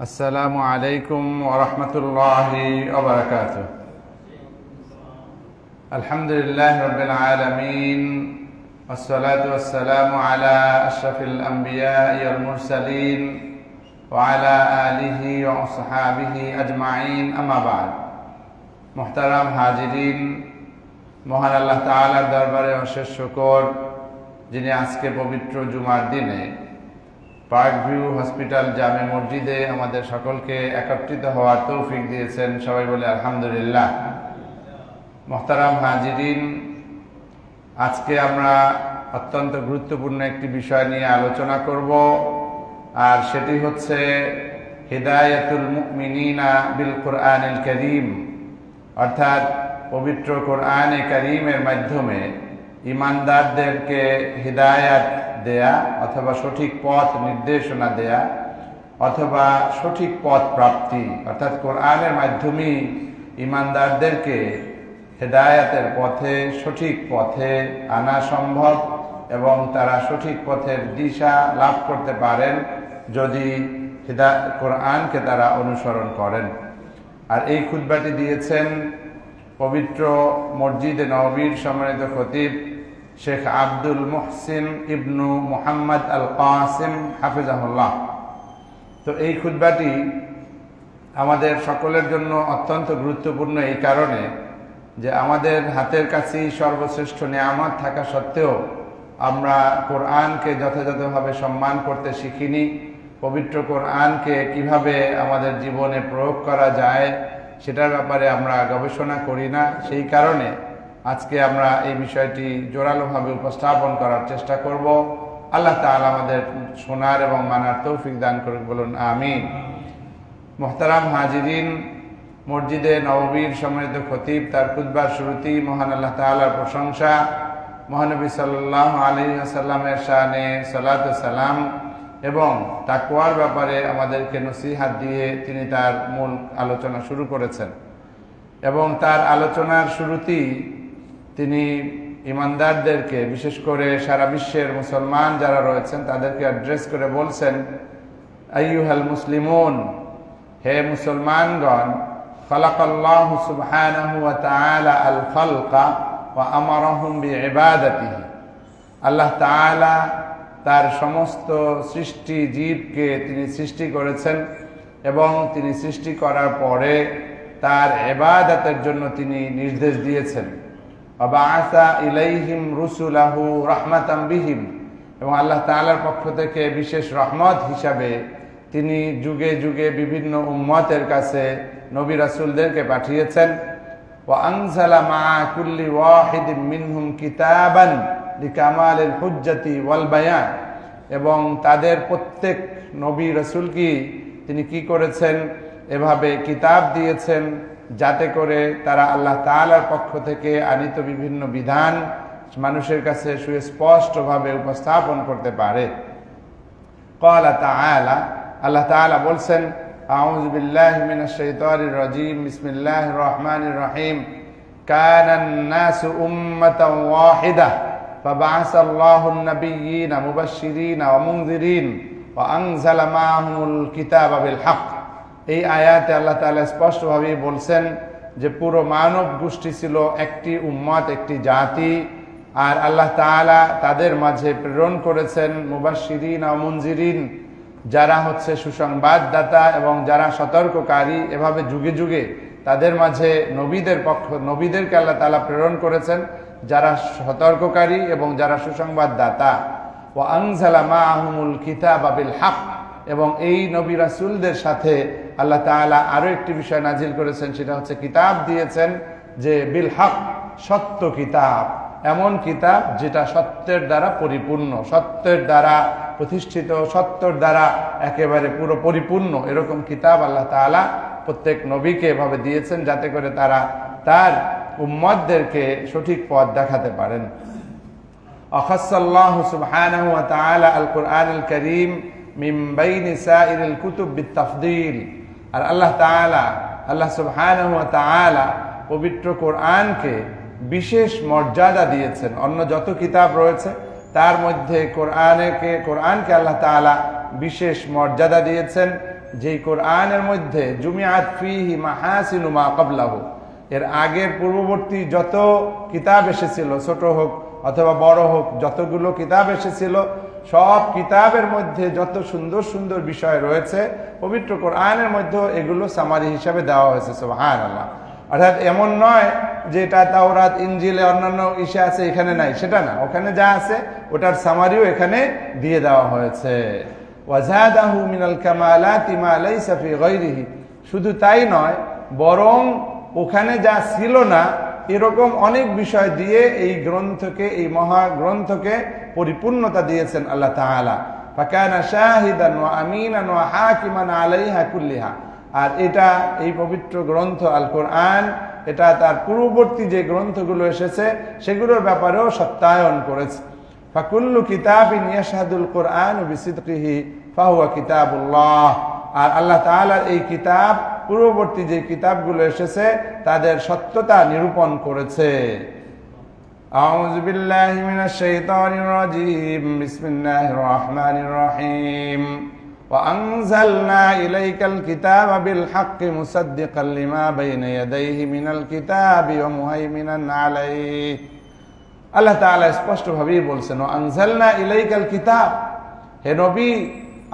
আসসালামু আলাইকুম ওয়া রাহমাতুল্লাহি ওয়া বারাকাতুহু। আলহামদুলিল্লাহি রাব্বিল আলামিন ওয়াসসালাতু ওয়াসসালামু আলা আশরাফিল আমবিয়াই ওয়াল মুরসালিন ওয়া আলা আলিহি ওয়া আসহাবিহি আজমাইন, আম্মা বা'দ। মুহতারাম হাজিরিন, মহান আল্লাহ তাআলার দরবারে অশেষ শুকর, যিনি আজকে পবিত্র জুমার দিনে পার্ক ভিউ হসপিটাল জামে মসজিদে আমাদের সকলকে একত্রিত হওয়ার তৌফিক দিয়েছেন। সবাই বলে আলহামদুলিল্লাহ। মুহতারাম হাজিরিন, আজকে আমরা অত্যন্ত গুরুত্বপূর্ণ একটি বিষয় নিয়ে আলোচনা করব, আর সেটি হচ্ছে হিদায়াতুল মুমিনিনা বিল কুরআনিল কারীম, অর্থাৎ পবিত্র কোরআনে কারীমের মাধ্যমে ঈমানদারদেরকে হিদায়াত দেয়া অথবা সঠিক পথ নির্দেশনা দেয়া অথবা সঠিক পথ প্রাপ্তি, অর্থাৎ কোরআনের মাধ্যমেই ঈমানদারদেরকে হিদায়াতের পথে সঠিক পথে আনা সম্ভব এবং তারা সঠিক পথের দিশা লাভ করতে পারেন যদি কোরআনকে তারা অনুসরণ করেন। আর এই খুতবাটি দিয়েছেন পবিত্র মসজিদে নববীর সম্মানিত খতিব শেখ আব্দুল মুহসিন ইবনু মুহাম্মদ আল কাসিম হাফিজাহুল্লাহ। তো এই খুতবাটি আমাদের সকলের জন্য অত্যন্ত গুরুত্বপূর্ণ এই কারণে যে আমাদের হাতের কাছেই সর্বশ্রেষ্ঠ নেয়ামত থাকা সত্ত্বেও আমরা কোরআনকে যথাযথভাবে সম্মান করতে শিখিনি। পবিত্র কোরআনকে কিভাবে আমাদের জীবনে প্রয়োগ করা যায় সেটার ব্যাপারে আমরা গবেষণা করি না। সেই কারণে আজকে আমরা এই বিষয়টি জোরালোভাবে উপস্থাপন করার চেষ্টা করব। আল্লাহ তাআলা আমাদের শোনার এবং মানার তৌফিক দান করুন, বলুন আমিন। মুহতারাম হাজিরিন, মসজিদে নববীর সম্মানিত খতিব তার খুতবার শুরুতেই মহান আল্লাহ তাআলার প্রশংসা, মহানবী সাল্লাল্লাহু আলাইহি ওয়াসাল্লামের শানে সালাতু সালাম এবং তাকওয়ার ব্যাপারে আমাদেরকে নসিহত দিয়ে তিনি তার মূল আলোচনা শুরু করেছেন। এবং তার আলোচনার শুরুতেই তিনি ঈমানদারদেরকে, বিশেষ করে সারা বিশ্বের মুসলমান যারা রয়েছেন তাদেরকে অ্যাড্রেস করে বলছেন, আইয়ুহাল মুসলিমুন, হে মুসলমানগণ, খালাকাল্লাহু সুবহানাহু ওয়া তাআলা আল খালকা ওয়া আমারাহুম বিইবাদাতিহি। আল্লাহ তাআলা তার সমস্ত সৃষ্টি জীবকে তিনি সৃষ্টি করেছেন এবং তিনি সৃষ্টি করার পরে তার ইবাদতের জন্য তিনি নির্দেশ দিয়েছেন। ওয়াবাআসা ইলাইহিম রুসুলাহু রাহমাতাম বিহিম, এবং আল্লাহ তাআলার পক্ষ থেকে বিশেষ রহমত হিসাবে তিনি যুগে যুগে বিভিন্ন উম্মতের কাছে নবী রাসূলদেরকে পাঠিয়েছেন। ওয়া আনজালা মা কুল্লি ওয়াহিদিন মিনহুম কিতাবান লিকামালিল হুজ্জাতি ওয়াল বায়ান, এবং তাদের প্রত্যেক নবী রাসূলকে তিনি কি করেছেন, এভাবে কিতাব দিয়েছেন যাতে করে তারা আল্লাহ তাআলার পক্ষ থেকে আনিত বিভিন্ন বিধান মানুষের কাছে সুস্পষ্টভাবে উপস্থাপন করতে পারে। ক্বালা তাআলা, আল্লাহ তাআলা বলছেন, আউযু বিল্লাহি মিনাশ শাইতানির রাজীম, বিসমিল্লাহির রহমানির রহিম, কানান নাসু উম্মাতান ওয়াহিদাহ ফাবা'আসাল্লাহু আন-নাবিয়্যিনা মুবাশশিরিনা ওয়া মুনযিরিন ওয়া আনজালা মা'আহুমুল কিতাবা বিল হক। এই আয়াতে আল্লাহ তাআলা স্পষ্টভাবে বলছেন যে পুরো মানব গোষ্ঠী ছিল একটি উম্মত, একটি জাতি, আর আল্লাহ তাআলা তাদের মাঝে প্রেরণ করেছেন মুবাশশিরিন ওয়া মুনযিরিন, যারা হচ্ছে সুসংবাদদাতা এবং যারা সতর্ককারী। এভাবে যুগে যুগে তাদের মাঝে নবীদেরকে আল্লাহ তাআলা প্রেরণ করেছেন যারা সতর্ককারী এবং যারা সুসংবাদদাতা। ওয়া আনজালা মা'আহুমুল কিতাবা বিল হক, এবং এই নবী রাসূলদের সাথে আল্লাহ তাআলা আরো একটি বিষয় নাজিল করেছেন, সেটা হচ্ছে কিতাব দিয়েছেন যে বিল হক, সত্য কিতাব, এমন কিতাব যেটা সত্যের দ্বারা পরিপূর্ণ, সত্যের দ্বারা প্রতিষ্ঠিত, সত্যের দ্বারা একেবারে পুরো পরিপূর্ণ। এরকম কিতাব আল্লাহ তাআলা প্রত্যেক নবীকে এভাবে দিয়েছেন যাতে করে তারা তার উম্মতদেরকে সঠিক পথ দেখাতে পারেন। আখাসাল্লাহু সুবহানাহু ওয়া তাআলা আল কুরআনুল কারীম মিন বাইনি সাইরিল কুতুব বিতাফদীল, আর আল্লাহ সুবহানাহু ওয়া তাআলা পবিত্র কোরআনকে বিশেষ মর্যাদা দিয়েছেন। অন্য যত কিতাব রয়েছে তার মধ্যে কোরআনকে আল্লাহ তাআলা বিশেষ মর্যাদা দিয়েছেন। যেই কোরআনের মধ্যে জুমিআত ফীহি মাহাসিনু মা ক্বাবলাহু, এর আগের পূর্ববর্তী যত কিতাব এসেছিল, ছোট হোক অথবা বড় হোক, যতগুলো কিতাব এসেছিল সব কিতাবের মধ্যে যত সুন্দর সুন্দর বিষয় রয়েছে পবিত্র কোরআনের মধ্যেও এগুলো সামারি হিসাবে দেওয়া হয়েছে। সুবহানাল্লাহ। অর্থাৎ এমন নয় যে এটা তাওরাত ইনজিলে অন্যান্য ইসে আছে এখানে নাই, সেটা না, ওখানে যা আছে ওটার সামারিও এখানে দিয়ে দেওয়া হয়েছে। ওয়াজাদাহু মিনাল কামালাতি মা লাইসা ফি গায়রিহি, শুধু তাই নয় বরং ওখানে যা ছিল না এরকম অনেক বিষয় দিয়ে এই গ্রন্থকে, এই মহা গ্রন্থকে পরিপূর্ণতা দিয়েছেন আল্লাহ তাআলা। ফাকানা শাহিদান ওয়া আমিনান ওয়া হাকিমান আলাইহা কুল্লিহা। আর এটা এই পবিত্র গ্রন্থ আল কোরআন, এটা তার পূর্ববর্তী যে গ্রন্থগুলো এসেছে সেগুলোর ব্যাপারেও সত্যায়ন করেছে। ফাকুল্লু কিতাবিন ইয়াশহাদুল কোরআন বিসিদকিহি ফাহুয়া কিতাবুল্লাহ। আর আল্লাহ তাআলার এই কিতাব পূর্ববর্তী যে কিতাবগুলো এসেছে তাদের সত্যতা নিরূপণ করেছে। আউযু বিল্লাহি মিনাশ শাইতানির রাজীম, বিসমিল্লাহির রাহমানির রহিম। وأنزلنا إليك الكتاب بالحق مصدقا لما بين يديه من الكتاب ومهيمنا عليه। আল্লাহ তাআলা স্পষ্টভাবেই বলছেন وأنزلنا إليك الكتاب, হে নবী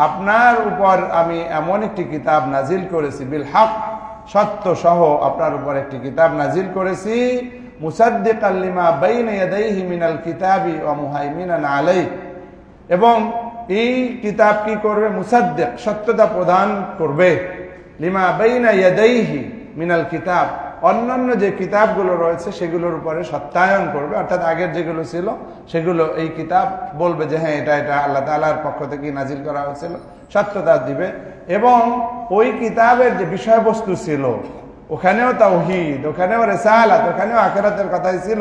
আপনার উপর আমি এমন একটি কিতাব নাজিল করেছি, বিল হক, সত্য সহ আপনার উপর একটি কিতাব নাজিল করেছি, মুসাদ্দিকাল লিমা বাইনা ইয়াদাইহি মিনাল কিতাবি ওয়া মুহাইমিনান আলাইহি, এবং এই কিতাব কি করবে, মুসাদ্দিক, সত্যতা প্রদান করবে, লিমা বাইনা ইয়াদাইহি মিনাল কিতাব, অন্যান্য যে কিতাবগুলো রয়েছে সেগুলোর উপরে সত্যায়ন করবে, অর্থাৎ আগের যেগুলো ছিল সেগুলো এই কিতাব বলবে যে হ্যাঁ এটা এটা আল্লাহ তাআলার পক্ষ থেকে নাজিল করা হয়েছিল, সত্যতা দিবে। এবং ওই কিতাবের যে বিষয়বস্তু ছিল ওখানেও তাওহীদ, ওখানেও রিসালাত, ওখানেও আখিরাতের কথাই ছিল,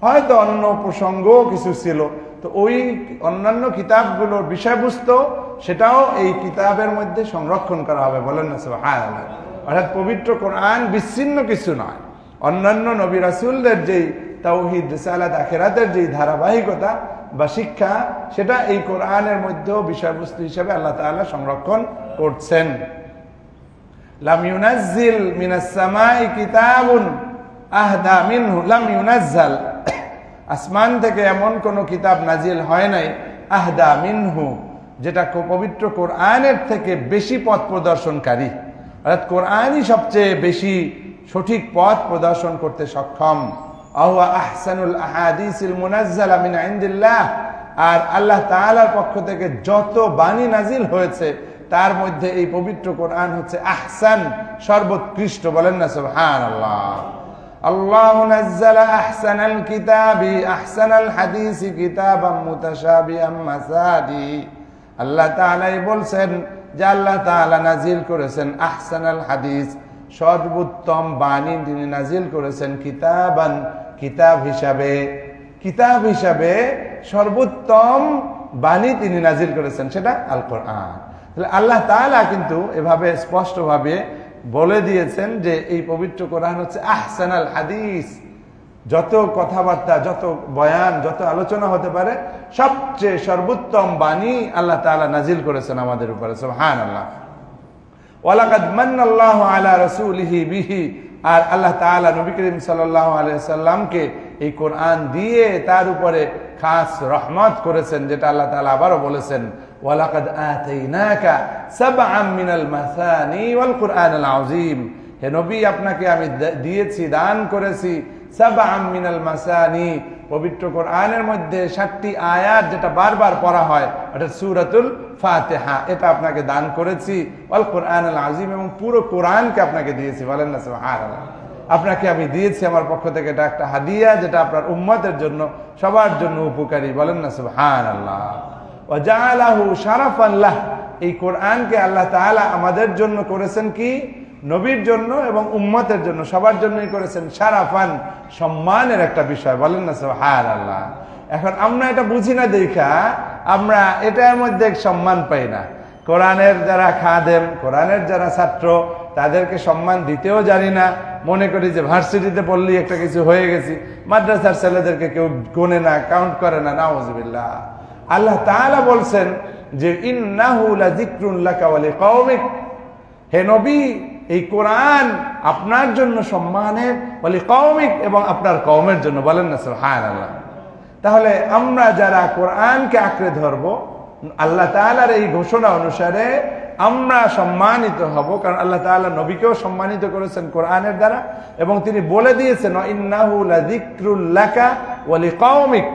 হয়তো অন্য প্রসঙ্গও কিছু ছিল, তো ওই অন্যান্য কিতাবগুলোর বিষয়বস্তু সেটাও এই কিতাবের মধ্যে সংরক্ষণ করা হবে। বলেন না সুবহানাল্লাহ। অর্থাৎ পবিত্র কোরআন বিচ্ছিন্ন কিছু নয়, অন্যান্য নবী রাসূলদের যেই তাওহীদ, রিসালাত, আখিরাতের যেই ধারাবাহিকতা বা শিক্ষা সেটা এই কোরআনের মধ্যেও বিষয়বস্তু হিসেবে আল্লাহ তাআলা সংরক্ষণ করছেন। লাম ইউনাজ্জিল মিনাস সামাই কিতাবুন আহদা মিনহু, লাম ইউনাজ্জাল, আসমান থেকে এমন কোন কিতাব নাজিল হয় নাই, আহদা মিনহু, যেটা পবিত্র কোরআনের থেকে বেশি পথ প্রদর্শনকারী, অর্থাৎ কোরআনই সবচেয়ে বেশি সঠিক পথ প্রদর্শন করতে সক্ষম। আহুয়া আহসানুল আহাদিসিল মুনাজ্জালা মিন ইনদিল্লাহ, আর আল্লাহ তাআলার পক্ষ থেকে যত বাণী নাজিল হয়েছে তার মধ্যে এই পবিত্র কোরআন হচ্ছে আহসান, সর্বোৎকৃষ্ট। বলেন না সুবহানাল্লাহ। আল্লাহু নাজ্জালা আহসানাল কিতাবি আহসানাল হাদিসি কিতাবাম মুতাশাবিহাম মাসাদি। আল্লাহ তাআলাই বলছেন যে আল্লাহ তাআলা নাজিল করেছেন আহসানাল হাদিস, সর্বোত্তম বাণী তিনি নাজিল করেছেন, কিতাবান, কিতাব হিসাবে, কিতাব হিসাবে সর্বোত্তম বাণী তিনি নাজিল করেছেন, সেটা আল কোরআন। আল্লাহ তাআলা কিন্তু এভাবে স্পষ্টভাবে বলে দিয়েছেন যে এই পবিত্র কোরআন হচ্ছে আহসানাল হাদিস, যত কথাবার্তা, যত বয়ান, যত আলোচনা হতে পারে সবচেয়ে সর্বোত্তম বাণী আল্লাহ তাআলা নাজিল করেছেন আমাদের উপরে। সুবহানাল্লাহ। ওয়ালাকাদ মান্নাল্লাহু আলা রাসূলিহি বিহি, আর আল্লাহ তাআলা নবী করিম সাল্লাল্লাহু আলাইহি সাল্লামকে এই কোরআন দিয়ে তার উপরে খাস রহমত করেছেন, যেটা আল্লাহ তাআলা আবারও বলেছেন ওয়ালাকাদ আতাইনাকা সাবআম মিনাল মাসানি ওয়াল কুরআনিল আযীম, হে নবী আপনাকে আমি দিয়েছি, দান করেছি, সাবআম মিনাল মাসানি, পবিত্র কোরআনের মধ্যে 7টি আয়াত যেটা বারবার পড়া হয়, অর্থাৎ সূরাতুল ফাতিহা, এটা আপনাকে দান করেছি, ওয়াল কুরআনিল আযীম, এবং পুরো কোরআনকে আপনাকে দিয়েছি। বলেন না সুবহানাল্লাহ। আপনাকে আমি দিয়েছি আমার পক্ষ থেকে, এটা একটা হাদিয়া যেটা আপনার উম্মতের জন্য, সবার জন্য উপকারী। বলেন না সুবহানাল্লাহ। ওয়া জাআলাহু শারাফান লাহ, এই কোরআনকে আল্লাহ তাআলা আমাদের জন্য করেছেন কি, নবীর জন্য এবং উম্মতের জন্য, সবার জন্যই করেছেন শারাফান, সম্মানের একটা বিষয়। বলেন না সুবহানাল্লাহ। এখন আমরা এটা বুঝি না দেখা আমরা এটার মধ্যে সম্মান পাই না। কোরআনের যারা খাদেম, কোরআনের যারা ছাত্র, তাদেরকে সম্মান দিতেও জানি না, মনে করি যে ভার্সিটিতে পড়লেই একটা কিছু হয়ে গেছি, মাদ্রাসার ছেলেদেরকে কেউ গোনে না, কাউন্ট করে না, নাউযুবিল্লাহ। আল্লাহ তাআলা বলছেন যে ইন্নাহু লাযিকরুন লাকা ওয়া লিকাওমিক, হে নবী, এই কোরআন আপনার জন্য সম্মানের, বলি কওমিক, এবং আপনার কওমের জন্য। বলেন না সুবহানাল্লাহ। তাহলে আমরা যারা কোরআনকে আঁকড়ে ধরব, আল্লাহ তাআলার এই ঘোষণা অনুসারে আমরা সম্মানিত হব, কারণ আল্লাহ তাআলা নবীকেও সম্মানিত করেছেন কোরআনের দ্বারা, এবং তিনি বলে দিয়েছেন ইন্নাহু লাযিকরুল লাকা ওয়া লিকওমিক,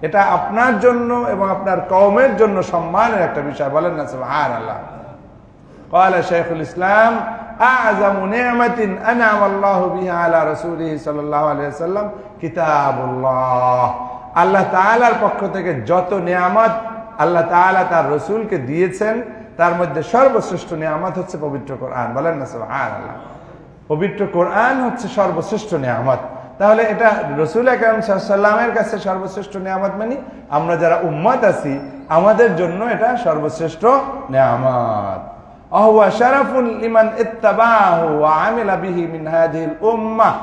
এটা আপনার জন্য এবং আপনার কওমের জন্য সম্মানের একটা বিষয়। বলেন না সুবহানাল্লাহ। قال شيخ الإسلام أعظم نعمة أنعم الله بها على رسوله صلى الله عليه وسلم كتاب الله। আল্লাহ তাআলার পক্ষ থেকে যত নিয়ামত আল্লাহ তাআলা তার রাসূলকে দিয়েছেন, তার মধ্যে সর্বশ্রেষ্ঠ নিয়ামত হচ্ছে পবিত্র কোরআন। বলেন না সুবহানাল্লাহ। পবিত্র কোরআন হচ্ছে সর্বশ্রেষ্ঠ নিয়ামত। তাহলে এটা রাসূল আকরাম সাল্লাল্লাহু আলাইহি ওয়াসাল্লামের কাছে সর্বশ্রেষ্ঠ নিয়ামত, মানে আমরা যারা উম্মত আছি আমাদের জন্য এটা সর্বশ্রেষ্ঠ নিয়ামত। আহুয়া শারাফুন লিমান ইত্তাবাহু ওয়া আমিলা বিহি মিন হাযিহিল উম্মাহ।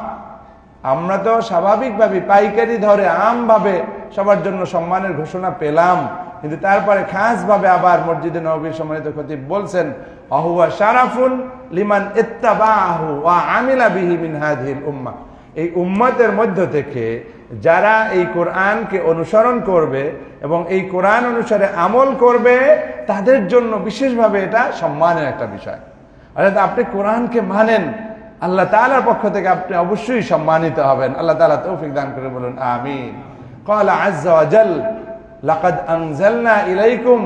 আমরা তো স্বাভাবিকভাবে পাইকারি ধরে আমভাবে সবার জন্য সম্মানের ঘোষণা পেলাম, কিন্তু তারপরে খাসভাবে আবার মসজিদে নববীর সম্মানিত খতিব বলছেন আহুয়া শারাফুন লিমান ইত্তাবাহু ওয়া আমিলা বিহি মিন হাযিহিল উম্মাহ। এই উম্মতের মধ্য থেকে যারা এই কোরআনকে অনুসরণ করবে এবং এই কোরআন অনুসারে আমল করবে, তাদের জন্য বিশেষভাবে এটা সম্মানের একটা বিষয়। অর্থাৎ আপনি কোরআনকে মানেন, আল্লাহ তাআলার পক্ষ থেকে আপনি অবশ্যই সম্মানিত হবেন। আল্লাহ তাআলা তৌফিক দান করে বলুন আমিন। ক্বালা আযযা ওয়া জাল লাকাদ আনজালনা ইলাইকুম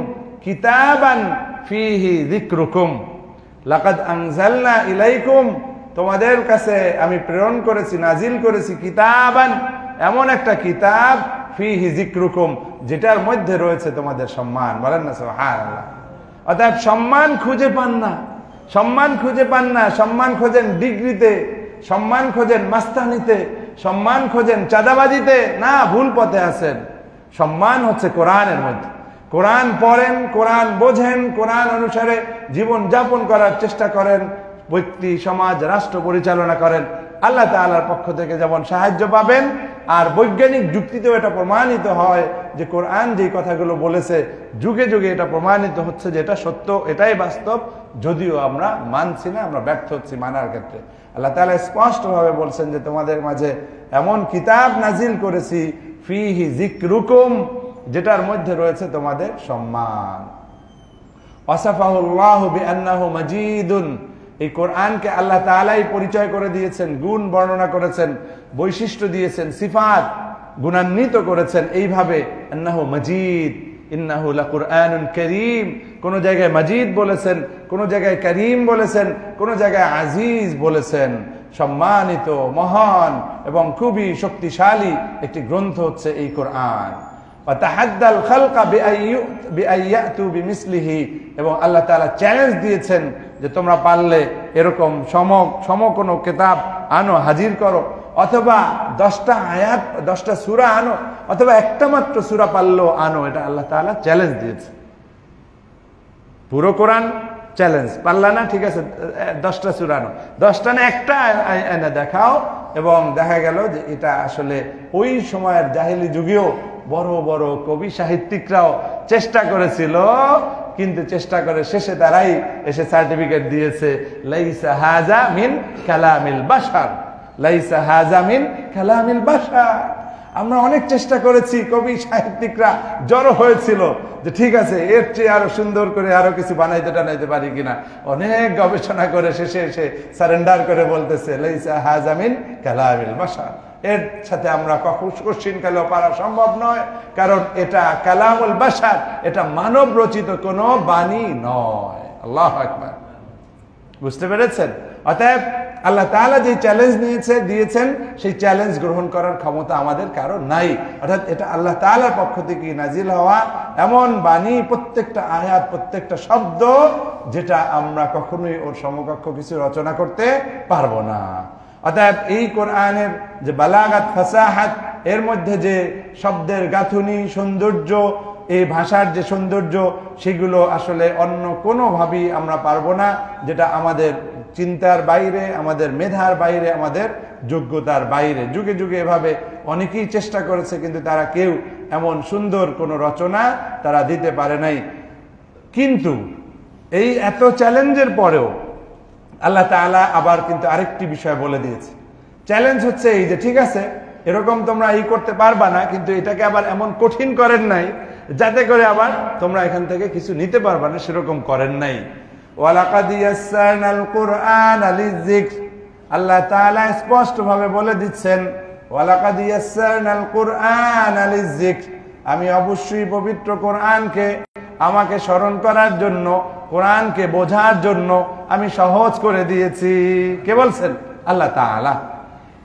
কিতাবান ফীহি যিকরুকুম। লাকাদ আনজালনা ইলাইকুম, তোমাদের কাছে আমি প্রেরণ করেছি, নাজিল করেছি, কিতাবান, এমন একটা কিতাব, ফীহি যিকরুকুম, যেটার মধ্যে রয়েছে তোমাদের সম্মান। বলেন না সুবহানাল্লাহ। অর্থাৎ সম্মান খুঁজে পান না, সম্মান খুঁজে পান না, সম্মান খোঁজেন ডিগ্রিতে, সম্মান খোঁজেন মাস্তানিতে, সম্মান খোঁজেন চাঁদাবাজিতে, না, ভুল পথে আছেন। সম্মান হচ্ছে কোরআনের মধ্যে। কোরআন পড়েন, কোরআন বোঝেন, কোরআন অনুসারে জীবন যাপন করার চেষ্টা করেন, ব্যক্তি সমাজ রাষ্ট্র পরিচালনা করেন, আল্লাহ তাআলার পক্ষ থেকে যেমন সাহায্য পাবেন, আর বৈজ্ঞানিক যুক্তিতেও এটা প্রমাণিত হয় যে কোরআন যে কথাগুলো বলেছে যুগে যুগে এটা প্রমাণিত হচ্ছে যে এটা সত্য, এটাই বাস্তব, যদিও আমরা মানছি না, আমরা ব্যর্থ হচ্ছি মানার ক্ষেত্রে। আল্লাহ তাআলা স্পষ্টভাবে বলছেন যে তোমাদের মাঝে এমন কিতাব নাজিল করেছি ফীহি যিকরুকুম, যেটার মধ্যে রয়েছে তোমাদের সম্মান। ওয়াসাফাহুল্লাহু বিআন্নাহু মাজিদুন, এই কোরআনকে আল্লাহ তাআলাই পরিচয় করে দিয়েছেন, গুণ বর্ণনা করেছেন, বৈশিষ্ট্য দিয়েছেন, সিফাত গুণান্বিত করেছেন এইভাবে, আন্নাহু মাজিদ, ইন্নাহু লাকুরআনুন কারীম। কোন জায়গায় মাজিদ বলেছেন, কোন জায়গায় করিম বলেছেন, কোন জায়গায় আজিজ বলেছেন। সম্মানিত, মহান এবং খুবই শক্তিশালী একটি গ্রন্থ হচ্ছে এই কোরআন। ওয়াতাহাদ্দাল খালকা বিআইয়াতু বিমিসলিহি, এবং আল্লাহ তাআলা চ্যালেঞ্জ দিয়েছেন যে তোমরা পারলে এরকম সম কোনো কিতাব আনো, হাজির করো, অথবা 10টা আয়াত, 10টা সূরা আনো, অথবা একটা মাত্র সূরা পারলেও আনো। এটা আল্লাহ তাআলা চ্যালেঞ্জ দিয়েছে। পুরো কোরআন চ্যালেঞ্জ, পারলা না, ঠিক আছে 10টা সূরা আনো, 10টা না একটা এনে দেখাও। এবং দেখা গেল যে এটা আসলে ওই সময়ের জাহেলি যুগেও বড় বড় কবি সাহিত্যিকরাও চেষ্টা করেছিল, কিন্তু চেষ্টা করে শেষে তারাই এসে সার্টিফিকেট দিয়েছে লাইসা হাযা মিন কালামিল বাশার, লাইসা হাযা মিন কালামিল বাশার। আমরা অনেক চেষ্টা করেছি, কবি সাহিত্যিকরা জড়ো হয়েছিল যে ঠিক আছে এর চেয়ে আরো সুন্দর করে আরো কিছু বানাইতে টানাইতে পারি কিনা। অনেক গবেষণা করে শেষে এসে সারেন্ডার করে বলতেছে লাইসা হাযা মিন কালামিল বাশার, এর সাথে আমরা কোশ্চিন কালেও পারা সম্ভব নয়, কারণ এটা কালামুল বাশার, এটা মানব রচিত কোনো বাণী নয়। আল্লাহু আকবার। বুঝতে পেরেছেন? অতএব আল্লাহ তাআলা যে চ্যালেঞ্জ দিয়েছেন সেই চ্যালেঞ্জ গ্রহণ করার ক্ষমতা আমাদের কারো নাই। অর্থাৎ এটা আল্লাহ তাআলার পক্ষ থেকে নাজিল হওয়া এমন বাণী, প্রত্যেকটা আয়াত, প্রত্যেকটা শব্দ, যেটা আমরা কখনোই ওর সমকক্ষ কিছু রচনা করতে পারবো না। অতএব এই কোরআনের যে বালাগাত, ফাসাহাত, এর মধ্যে যে শব্দের গাঁথুনি, সৌন্দর্য, এই ভাষার যে সৌন্দর্য, সেগুলো আসলে অন্য কোনোভাবেই আমরা পারবো না, যেটা আমাদের চিন্তার বাইরে, আমাদের মেধার বাইরে, আমাদের যোগ্যতার বাইরে। যুগে যুগে এভাবে অনেকেই চেষ্টা করেছে, কিন্তু তারা কেউ এমন সুন্দর কোনো রচনা তারা দিতে পারে নাই। কিন্তু এই এত চ্যালেঞ্জের পরেও আল্লাহ তাআলা আবার কিন্তু আরেকটি বিষয় বলে দিয়েছে। চ্যালেঞ্জ হচ্ছে এই যে ঠিক আছে এরকম তোমরা এই করতে পারবা না, কিন্তু এটাকে আবার এমন কঠিন করেন নাই যাতে করে আবার তোমরা এখান থেকে কিছু নিতে পারবা না, সেরকম করেন নাই। ওয়ালাকাদ ইয়াসসারনাল কুরআনা লিযিকর, আল্লাহ তাআলা স্পষ্ট ভাবে বলে দিচ্ছেন ওয়ালাকাদ ইয়াসসারনাল কুরআনা লিযিকর, আমি অবশ্যই পবিত্র কোরআনকে আমাকে স্মরণ করার জন্য, কোরআনকে বোঝার জন্য আমি সহজ করে দিয়েছি। কে বলছেন? আল্লাহ তাআলা।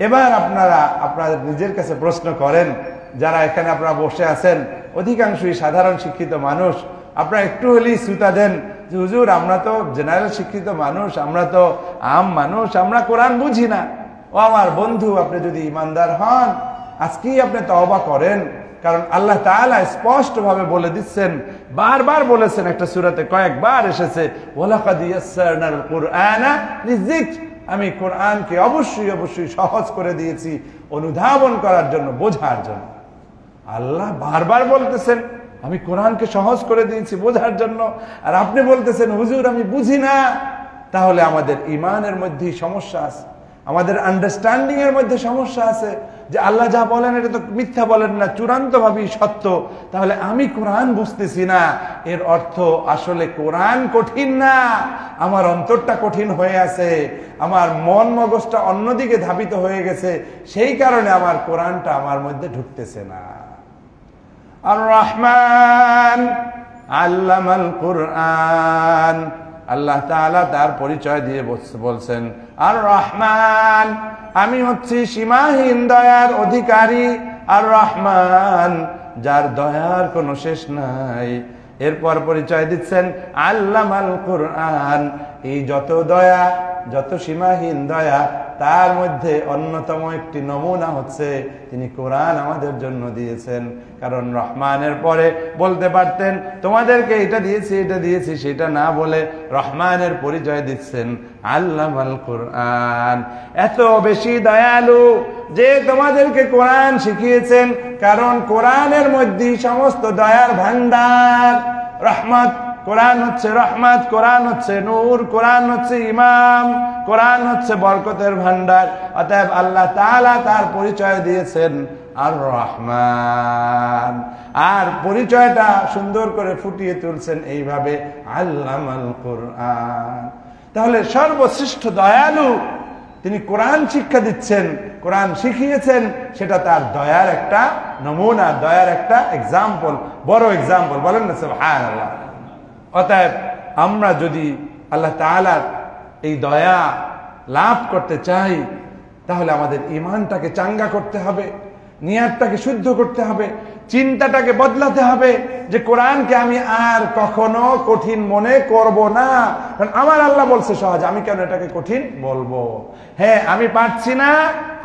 এবার আপনারা আপনাদের নিজের কাছে প্রশ্ন করেন, যারা এখানে আপনারা বসে আছেন অধিকাংশই সাধারণ শিক্ষিত মানুষ, আপনারা একটু হলেই শ্রুতা দেন যে হুজুর আমরা তো জেনারেল শিক্ষিত মানুষ, আমরা তো আম মানুষ, আমরা কোরআন বুঝি না। ও আমার বন্ধু, আপনি যদি ইমানদার হন আজকেই আপনি তওবা করেন, কারণ আল্লাহ তাআলা স্পষ্ট ভাবে বলে দিচ্ছেন, বারবার বলেছেন, একটা সূরাতে কয়েকবার এসেছে ওয়ালাকাদ ইয়াসসারনাল কুরআনা লিযিকর, আমি কোরআনকে অবশ্যই অবশ্যই সহজ করে দিয়েছি অনুধাবন করার জন্য, বোঝার জন্য। আল্লাহ বারবার বলতেছেন আমি কোরআনকে সহজ করে দিয়েছি বোঝার জন্য, আর আপনি বলতেছেন হুজুর আমি বুঝি না। তাহলে আমাদের ঈমানের মধ্যেই সমস্যা আছে, আমাদের আন্ডারস্ট্যান্ডিং এর মধ্যে সমস্যা আছে, যে আল্লাহ যা বলেন এটা তো মিথ্যা বলেন না, চূড়ান্ত ভাবেই সত্য। তাহলে আমি কোরআন বুঝতেছি না, এর অর্থ আসলে কোরআন কঠিন না, আমার অন্তরটা কঠিন হয়ে আছে, আমার মন মগজটা অন্যদিকে ধাবিত হয়ে গেছে, সেই কারণে আমার কোরআনটা আমার মধ্যে ঢুকতেছে না। আর রহমান আল্লামাল কুরআন, আল্লাহ তাআলা তার পরিচয় দিয়ে বলছেন আর রহমান, আমি হচ্ছি সীমাহীন দয়ার অধিকারী, আর রহমান যার দয়ার কোনো শেষ নাই। এরপর পরিচয় দিচ্ছেন আল্লামাল কুরআন, এই যত দয়া, যত সীমাহীন দয়া, তার মধ্যে অন্যতম একটি নমুনা হচ্ছে তিনি কোরআন আমাদের জন্য দিয়েছেন। কারণ রহমানের পরে বলতে পারতেন তোমাদেরকে এটা দিয়েছি এটা দিয়েছি, সেটা না বলে রহমানের পরিচয় দিচ্ছেন আল্লামাল কুরআন, এত বেশি দয়ালু যে তোমাদেরকে কোরআন শিখিয়েছেন, কারণ কোরআনের মধ্যে সমস্ত দয়ার ভান্ডার। রহমত, কোরআন হচ্ছে রহমত, কোরআন হচ্ছে নূর, কোরআন হচ্ছে ইমাম, কোরআন হচ্ছে বরকতের ভান্ডার। অতএব আল্লাহ তাআলা তার পরিচয় দিয়েছেন আর রহমান, আর পরিচয়টা সুন্দর করে ফুটিয়ে তুলছেন এইভাবে আল্লামাল কুরআন। তাহলে সর্বশ্রেষ্ঠ দয়ালু তিনি কোরআন শিক্ষা দিচ্ছেন, কোরআন শিখিয়েছেন, সেটা তার দয়ার একটা নমুনা, দয়ার একটা এক্সাম্পল, বড় এক্সাম্পল। বলেন না সুবহানাল্লাহ। অতএব আমরা যদি আল্লাহ তাআলার এই দয়া লাভ করতে চাই, তাহলে আমাদের ঈমানটাকে চাঙ্গা করতে হবে, নিয়তটাকে শুদ্ধ করতে হবে, চিন্তাটাকে বদলাতে হবে, যে কোরআনকে আমি আর কখনো কঠিন মনে করব না। কারণ আমার আল্লাহ বলছে সহজ, আমি কেন এটাকে কঠিন বলবো? হ্যাঁ আমি পারছি না,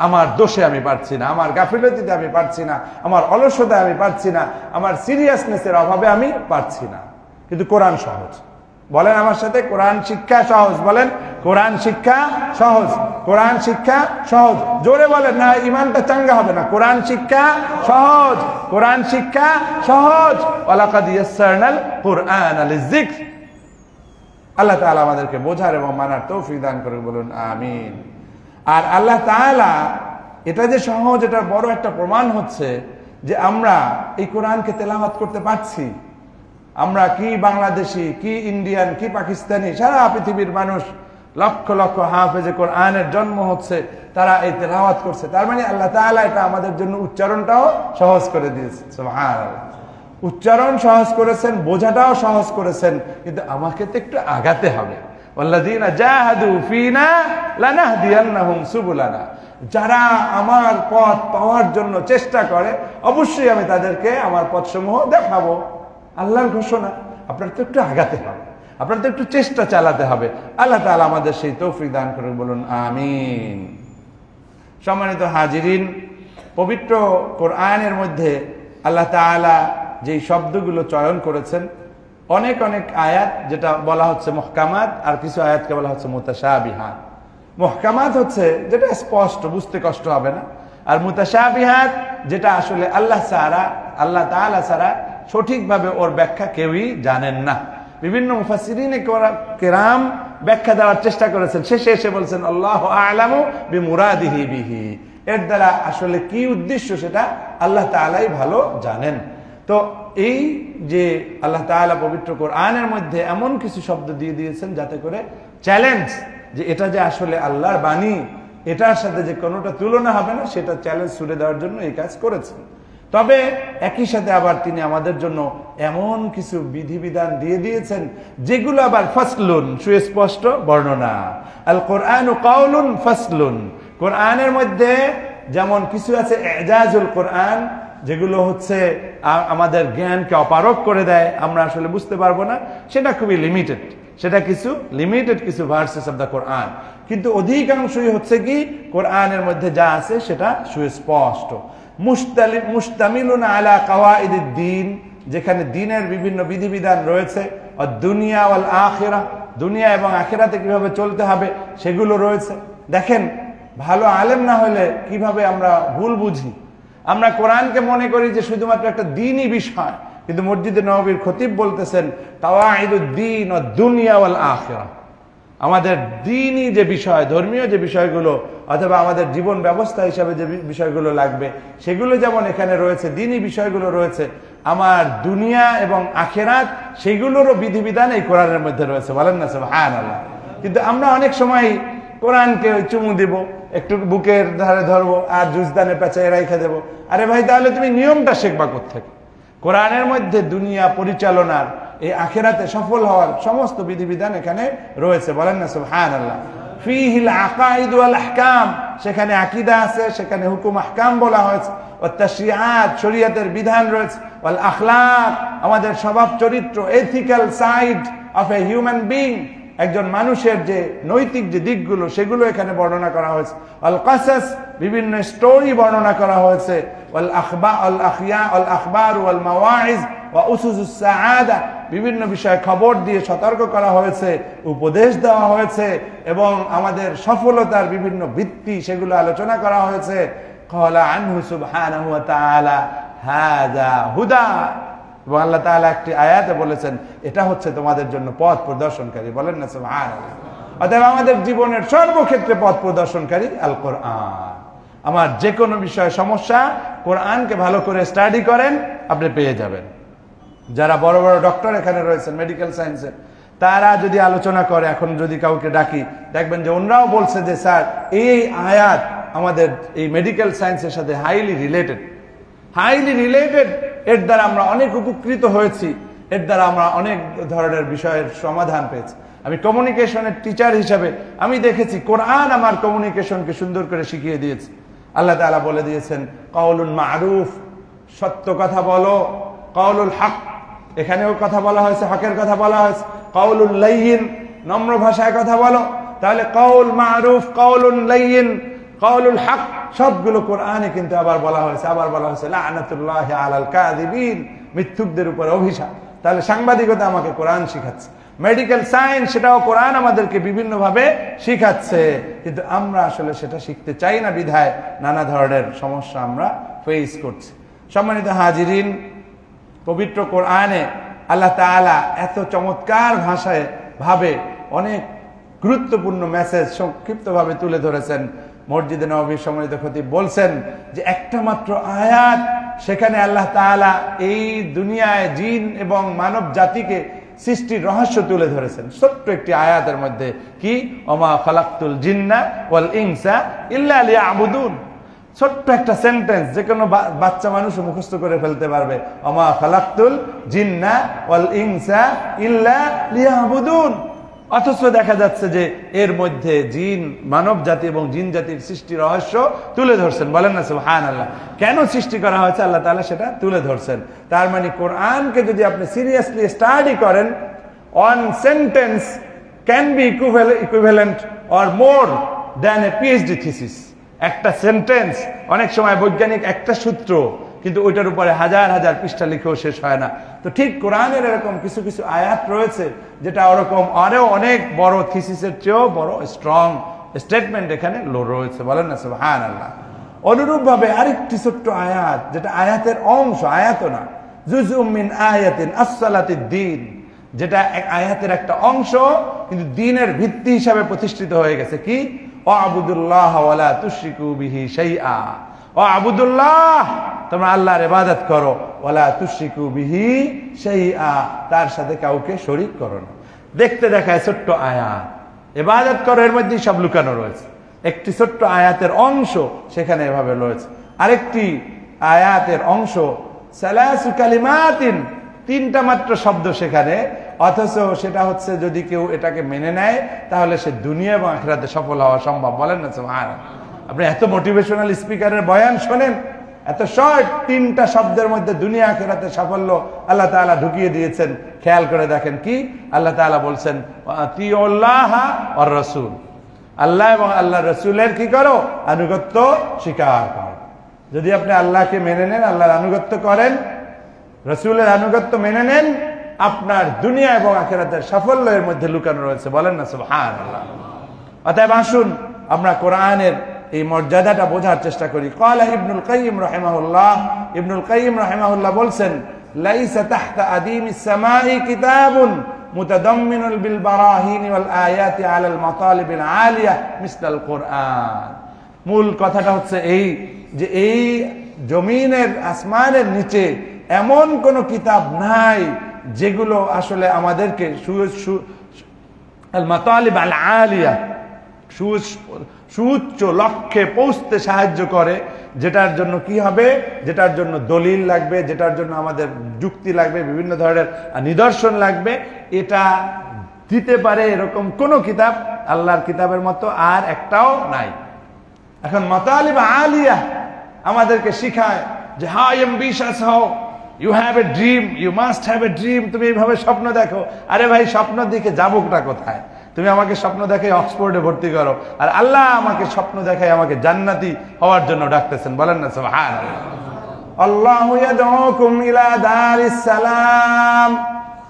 আমার দোষে আমি পারছি না, আমার গাফিলতিতে আমি পারছি না, আমার অলসতায় আমি পারছি না, আমার সিরিয়াসনেসের অভাবে আমি পারছি না, কিন্তু কোরআন সহজ। বলেন আমার সাথে, কোরআন শিক্ষা সহজ। বলেন কোরআন শিক্ষা সহজ, কোরআন শিক্ষা সহজ। জোরে বলেন, না ঈমানটা চাঙ্গা হবে না। কোরআন শিক্ষা সহজ, কোরআন শিক্ষা সহজ। ওয়ালাকাদ ইয়াসসারনাল কুরআনা লিযিকর। আল্লাহ তাআলা আমাদেরকে বোঝার এবং মানার তৌফিক দান করে, বলুন আমিন। আর আল্লাহ তাআলা এটা যে সহজ, এটা বড় একটা প্রমাণ হচ্ছে যে আমরা এই কোরআনকে তেলাওয়াত করতে পারছি। আমরা কি বাংলাদেশি, কি ইন্ডিয়ান, কি পাকিস্তানি, সারা পৃথিবীর মানুষ লক্ষ লক্ষ হাফেজে কোরআনের জন্ম হচ্ছে, তারা এই তেলাওয়াত করছে। তার মানে আল্লাহ তাআলা এটা আমাদের জন্য উচ্চারণটাও সহজ করে দিয়েছে। সুবহানাল্লাহ। উচ্চারণ সহজ করেছেন, বোঝাটাও সহজ করেছেন, কিন্তু আমাকে তো একটু আগাতে হবে। ওয়াল্লাযীনা জাহাদু ফীনা লানাহদিয়ান্নাহুম সুবুলানা, যারা আমার পথ পাওয়ার জন্য চেষ্টা করে অবশ্যই আমি তাদেরকে আমার পথসমূহ দেখাবো। আল্লাহর ঘোষণা। আপনার তো একটু আগাতে হবে, আপনার তো একটু চেষ্টা চালাতে হবে। আল্লাহ তাআলা আমাদের সেই তৌফিক দান করুন, বলুন আমিন। সম্মানিত হাজিরিন, পবিত্র কোরআনের মধ্যে আল্লাহ তাআলা যেই শব্দগুলো চয়ন করেছেন, অনেক অনেক আয়াত যেটা বলা হচ্ছে মুহকামাত, আর কিছু আয়াতকে বলা হচ্ছে মুতাশাবিহাত। মুহকামাত হচ্ছে যেটা স্পষ্ট, বুঝতে কষ্ট হবে না, আর মুতাশাবিহাত যেটা আসলে আল্লাহ তাআলা ছাড়া সঠিকভাবে ওর ব্যাখ্যা কেউই জানেন না। বিভিন্ন মুফাসসিরিনে কেরাম ব্যাখ্যা দেওয়ার চেষ্টা করেছেন, শেষে এসে বলছেন আল্লাহু আ'লামু বিমুরাদিহি বিহি, এর দ্বারা আসলে কি উদ্দেশ্য সেটা আল্লাহ তাআলাই ভালো জানেন। তো এই যে আল্লাহ তাআলা পবিত্র কোরআনের মধ্যে এমন কিছু শব্দ দিয়ে দিয়েছেন যাতে করে চ্যালেঞ্জ, যে এটা যে আসলে আল্লাহর বাণী, এটার সাথে যে কোনোটা তুলনা হবে না, সেটা চ্যালেঞ্জ ছুড়ে দেওয়ার জন্য এই কাজ করেছেন। তবে একই সাথে আবার তিনি আমাদের জন্য এমন কিছু বিধিবিধান দিয়ে দিয়েছেন যেগুলো আবার ফাসলুন, সুস্পষ্ট বর্ণনা। আল কোরআনু কাউলুন ফাসলুন, কোরআনের মধ্যে যেমন কিছু আছে এজাজুল কোরআন, যেগুলো হচ্ছে আমাদের জ্ঞানকে অপারক করে দেয়, আমরা আসলে বুঝতে পারবো না, সেটা খুবই লিমিটেড, সেটা কিছু লিমিটেড কিছু ভার্সেস অফ দ্য কোরআন। কিন্তু অধিকাংশই হচ্ছে কি কোরআনের মধ্যে যা আছে সেটা সুস্পষ্ট। মুস্তামিলুন আলা কাওয়াইদিদ দ্বীন, যেখানে দ্বীনের বিভিন্ন বিধিবিধান রয়েছে, আর দুনিয়া ওয়াল আখিরাহ, দুনিয়া এবং আখিরাতে কিভাবে চলতে হবে সেগুলো রয়েছে। দেখেন, ভালো আলেম না হলে কিভাবে আমরা ভুল বুঝি। আমরা কোরআনকে মনে করি যে শুধুমাত্র একটা দ্বীনি বিষয়, কিন্তু মসজিদে নববীর খতিব বলতেছেন কাওয়াইদুদ দ্বীন ওয়াদ দুনিয়া ওয়াল আখিরাহ, আমাদের দ্বীনি যে বিষয়, ধর্মীয় যে বিষয়গুলো অথবা আমাদের জীবন ব্যবস্থা হিসাবে যে বিষয়গুলো লাগবে সেগুলো যেমন এখানে রয়েছে, দ্বীনি বিষয়গুলো রয়েছে, আমার দুনিয়া এবং আখিরাত সেগুলোরও বিধিবিধান এই কোরআনের মধ্যে রয়েছে। বলেন না সুবহানাল্লাহ। কিন্তু আমরা অনেক সময় কোরআনকে চুমু দিব, একটু বুকের ধারে ধরবো আর জুজদানে পেঁচায় রেখে দেবো। আরে ভাই, তাহলে তুমি নিয়মটা শিখবা কোত্থেকে? কোরআনের মধ্যে দুনিয়া পরিচালনার, এই আখিরাতে সফল হওয়ার সমস্ত বিধিবিধান এখানে রয়েছে। বলেন না সুবহানাল্লাহ। ফীহিল আকাইদ ওয়াল আহকাম, সেখানে আকীদা আছে, সেখানে হুকুম আহকাম বলা হয়েছে। ওয়াত তাশরিআত, শরীয়তের বিধান রয়েছে। ওয়াল আখলাক, আমাদের স্বভাব চরিত্র, ethical side of a human being, একজন মানুষের যে নৈতিক যে দিকগুলো সেগুলো এখানে বর্ণনা করা হয়েছে। আল কাসাস, বিভিন্ন স্টোরি বর্ণনা করা হয়েছে। ওয়াল আখবা আল আখিয়া আল আখবার ওয়াল মাওয়াইজ ওয়া উসুসুস সাআদা, বিভিন্ন বিষয়ে খবর দিয়ে সতর্ক করা হয়েছে, উপদেশ দেওয়া হয়েছে, এবং আমাদের সফলতার বিভিন্ন ভিত্তি সেগুলো আলোচনা করা হয়েছে। ক্বালা আনহু সুবহানাহু ওয়া তাআলা হাযা হুদা, এবং আল্লাহ তাআলা একটি আয়াতে বলেছেন এটা হচ্ছে তোমাদের জন্য পথ প্রদর্শনকারী। বলেন না সুবহানাল্লাহ। অতএব আমাদের জীবনের সর্বক্ষেত্রে পথ প্রদর্শনকারী আল কোরআন। আমার যে কোনো বিষয়ে সমস্যা, কোরআনকে ভালো করে স্টাডি করেন, আপনি পেয়ে যাবেন। যারা বড় বড় ডক্টর এখানে রয়েছেন মেডিকেল সায়েন্সের, তারা যদি আলোচনা করে, এখন যদি কাউকে ডাকি, দেখবেন যে ওনারাও বলছে যে স্যার এই আয়াত আমাদের এই মেডিকেল সায়েন্সের সাথে হাইলি রিলেটেড। এর দ্বারা আমরা অনেক উপকৃত হয়েছি, এর দ্বারা আমরা অনেক ধরনের বিষয়ের সমাধান পেয়েছি। আমি কমিউনিকেশনের টিচার হিসাবে আমি দেখেছি কোরআন আমার কমিউনিকেশনকে সুন্দর করে শিখিয়ে দিয়েছে। আল্লাহ তাআলা বলে দিয়েছেন কাউলুন মারুফ, সত্য কথা বলো। কাউলুল হক, এখানেও কথা বলা হয়েছে, হকের কথা বলা হয়েছে। কাউলুল লাইয়িন, নম্র ভাষায় কথা বলো। তাহলে কাউল মারুফ, কাউলুন লাইয়িন, কাউলুল হক, সবগুলো কোরআনে কিন্তু আবার বলা হয়েছে। আবার বলা হয়েছে লা'নাতুল্লাহি আলাল কাযিবিন, মিথ্যুকদের উপর অভিশাপ। তাহলে সাংবাদিকতা আমাকে কোরআন শিখাচ্ছে, মেডিকেল সায়েন্স সেটাও কোরআন আমাদেরকে বিভিন্ন ভাবে শিখাচ্ছে, কিন্তু আমরা আসলে সেটা শিখতে চাই না বিধায় নানা ধরনের সমস্যা আমরা ফেস করছি। সম্মানিত হাজিরিন, পবিত্র কোরআনে আল্লাহ তাআলা এত চমৎকার ভাষায় ভাবে অনেক গুরুত্বপূর্ণ মেসেজ সংক্ষিপ্তভাবে তুলে ধরেছেন। মসজিদে নববীর সম্মানিত খতিব বলছেন যে একটা মাত্র আয়াত, সেখানে আল্লাহ তাআলা এই দুনিয়ায় জিন এবং মানব জাতিকে সৃষ্টির রহস্য তুলে ধরেছেন ছোট্ট একটি আয়াতের মধ্যে। কি? ওমা খালাকতুল জিন্না ওয়াল ইনসা ইল্লা লিয়াবুদুন। ছোট্ট একটা সেন্টেন্স, যে কোনো বাচ্চা মানুষ মুখস্থ করে ফেলতে পারবে। ওমা খালাকতুল জিন্না ওয়াল ইনসা ইল্লা লিয়াবুদুন। অথচ দেখা যাচ্ছে যে এর মধ্যে জিন, মানব জাতি এবং জিন জাতির সৃষ্টি রহস্য তুলে ধরছেন। বলেন না সুবহানাল্লাহ। কেন সৃষ্টি করা হয়েছে আল্লাহ তাআলা সেটা তুলে ধরছেন। তার মানে কোরআনকে যদি আপনি সিরিয়াসলি স্টাডি করেন, one sentence can be equivalent or more than a PhD thesis. একটা সেন্টেন্স অনেক সময় বৈজ্ঞানিক একটা সূত্র, কিন্তু ওইটার উপরে হাজার হাজার পৃষ্ঠা লিখেও শেষ হয় না। তো ঠিক কোরআনের এরকম কিছু কিছু আয়াত রয়েছে যেটা ওরকম আরো অনেক বড় থিসিসের চেয়েও বড় স্ট্রং স্টেটমেন্ট এখানে রয়েছে। বলেন না সুবহানাল্লাহ। অনুরূপ ভাবে আরেকটি ছোট্ট আয়াত, যেটা আয়াতের অংশ, আয়াত না, জুজউম মিন আয়াতিন আসসালাতিদ দ্বীন, যেটা এক আয়াতের একটা অংশ কিন্তু দ্বীনের ভিত্তি হিসাবে প্রতিষ্ঠিত হয়ে গেছে। কি? ওয়াবুদুল্লাহ ওয়ালা তুশরিকু বিহি শাইআ, ওয়াবুদুল্লাহ, তোমরা আল্লাহর ইবাদত করো, ওয়ালা তুশরিকু বিহি শাইআ, তার সাথে কাউকে শরীক করো না। দেখতে দেখায় ছোট্ট আয়াত, ইবাদত করো, এর মধ্যেই সব লুকানো রয়েছে। একটি ছোট্ট আয়াতের অংশ সেখানে এভাবে রয়েছে। আরেকটি আয়াতের অংশ সালাসু কালিমাতিন, তিনটা মাত্র শব্দ সেখানে, অথচ সেটা হচ্ছে যদি কেউ এটাকে মেনে নেয় তাহলে সে দুনিয়া এবং আখিরাতে সফল হওয়া সম্ভব। বলেন না সুবহানাল্লাহ। আপনি এত মোটিভেশনাল স্পিকারের বয়ান শোনেন, এত শর্ট তিনটা শব্দের মধ্যে দুনিয়া আখিরাতে সাফল্য আল্লাহ তাআলা ঢুকিয়ে দিয়েছেন। খেয়াল করে দেখেন কি আল্লাহ তাআলা বলছেন, আতিউল্লাহ ওয়ার রাসূল, আল্লাহ এবং আল্লাহর রাসূলের কি করো? আনুগত্য স্বীকার করো। যদি আপনি আল্লাহকে মেনে নেন, আল্লাহর আনুগত্য করেন, রাসূলের আনুগত্য মেনে নেন, আপনার দুনিয়া এবং আখিরাতের সাফল্য এর মধ্যে লুকানো রয়েছে। বলেন না সুবহানাল্লাহ। অতএব আসুন আমরা কোরআনের এই মর্যাদাটা বোঝার চেষ্টা করি। ক্বালা ইবনুল কাইয়িম রাহিমাহুল্লাহ, ইবনুল কাইয়িম রাহিমাহুল্লাহ বলছেন, লাইসা তাহতা আদিমিস সামাই কিতাবুন মুতাদাম্মিনুল বিল বারাহিন ওয়াল আয়াতি আলাল মাতালিবিল আলিয়া মিসলাল কোরআন। মূল কথাটা হচ্ছে এই যে এই জমিনের আসমানের নিচে এমন কোন কিতাব নাই যেগুলো আসলে আমাদেরকে মাতালিব আল আলিয়া, সুউচ্চ লক্ষ্যে পৌঁছতে সাহায্য করে, যেটার জন্য কি হবে, যেটার জন্য দলিল লাগবে, যেটার জন্য আমাদের যুক্তি লাগবে, বিভিন্ন ধরনের নিদর্শন লাগবে, এটা দিতে পারে এরকম কোন কিতাব আল্লাহর কিতাবের মতো আর একটাও নাই। এখন মাতালিব আলিয়া আমাদেরকে শিখায় যে হাই অ্যাম্বিশাস হও, you have a dream, you must have a dream, তুমি এইভাবে স্বপ্ন দেখো। আরে ভাই, স্বপ্ন দেখে যাবোটা কোথায়? তুমি আমাকে স্বপ্ন দেখে অক্সফোর্ডে ভর্তি করো, আর আল্লাহ আমাকে স্বপ্ন দেখায় আমাকে জান্নাতি হওয়ার জন্য ডাকতেছেন। বলেন না সুবহানাল্লাহ। আল্লাহু ইয়াদউকুম ইলা দারিস সালাম,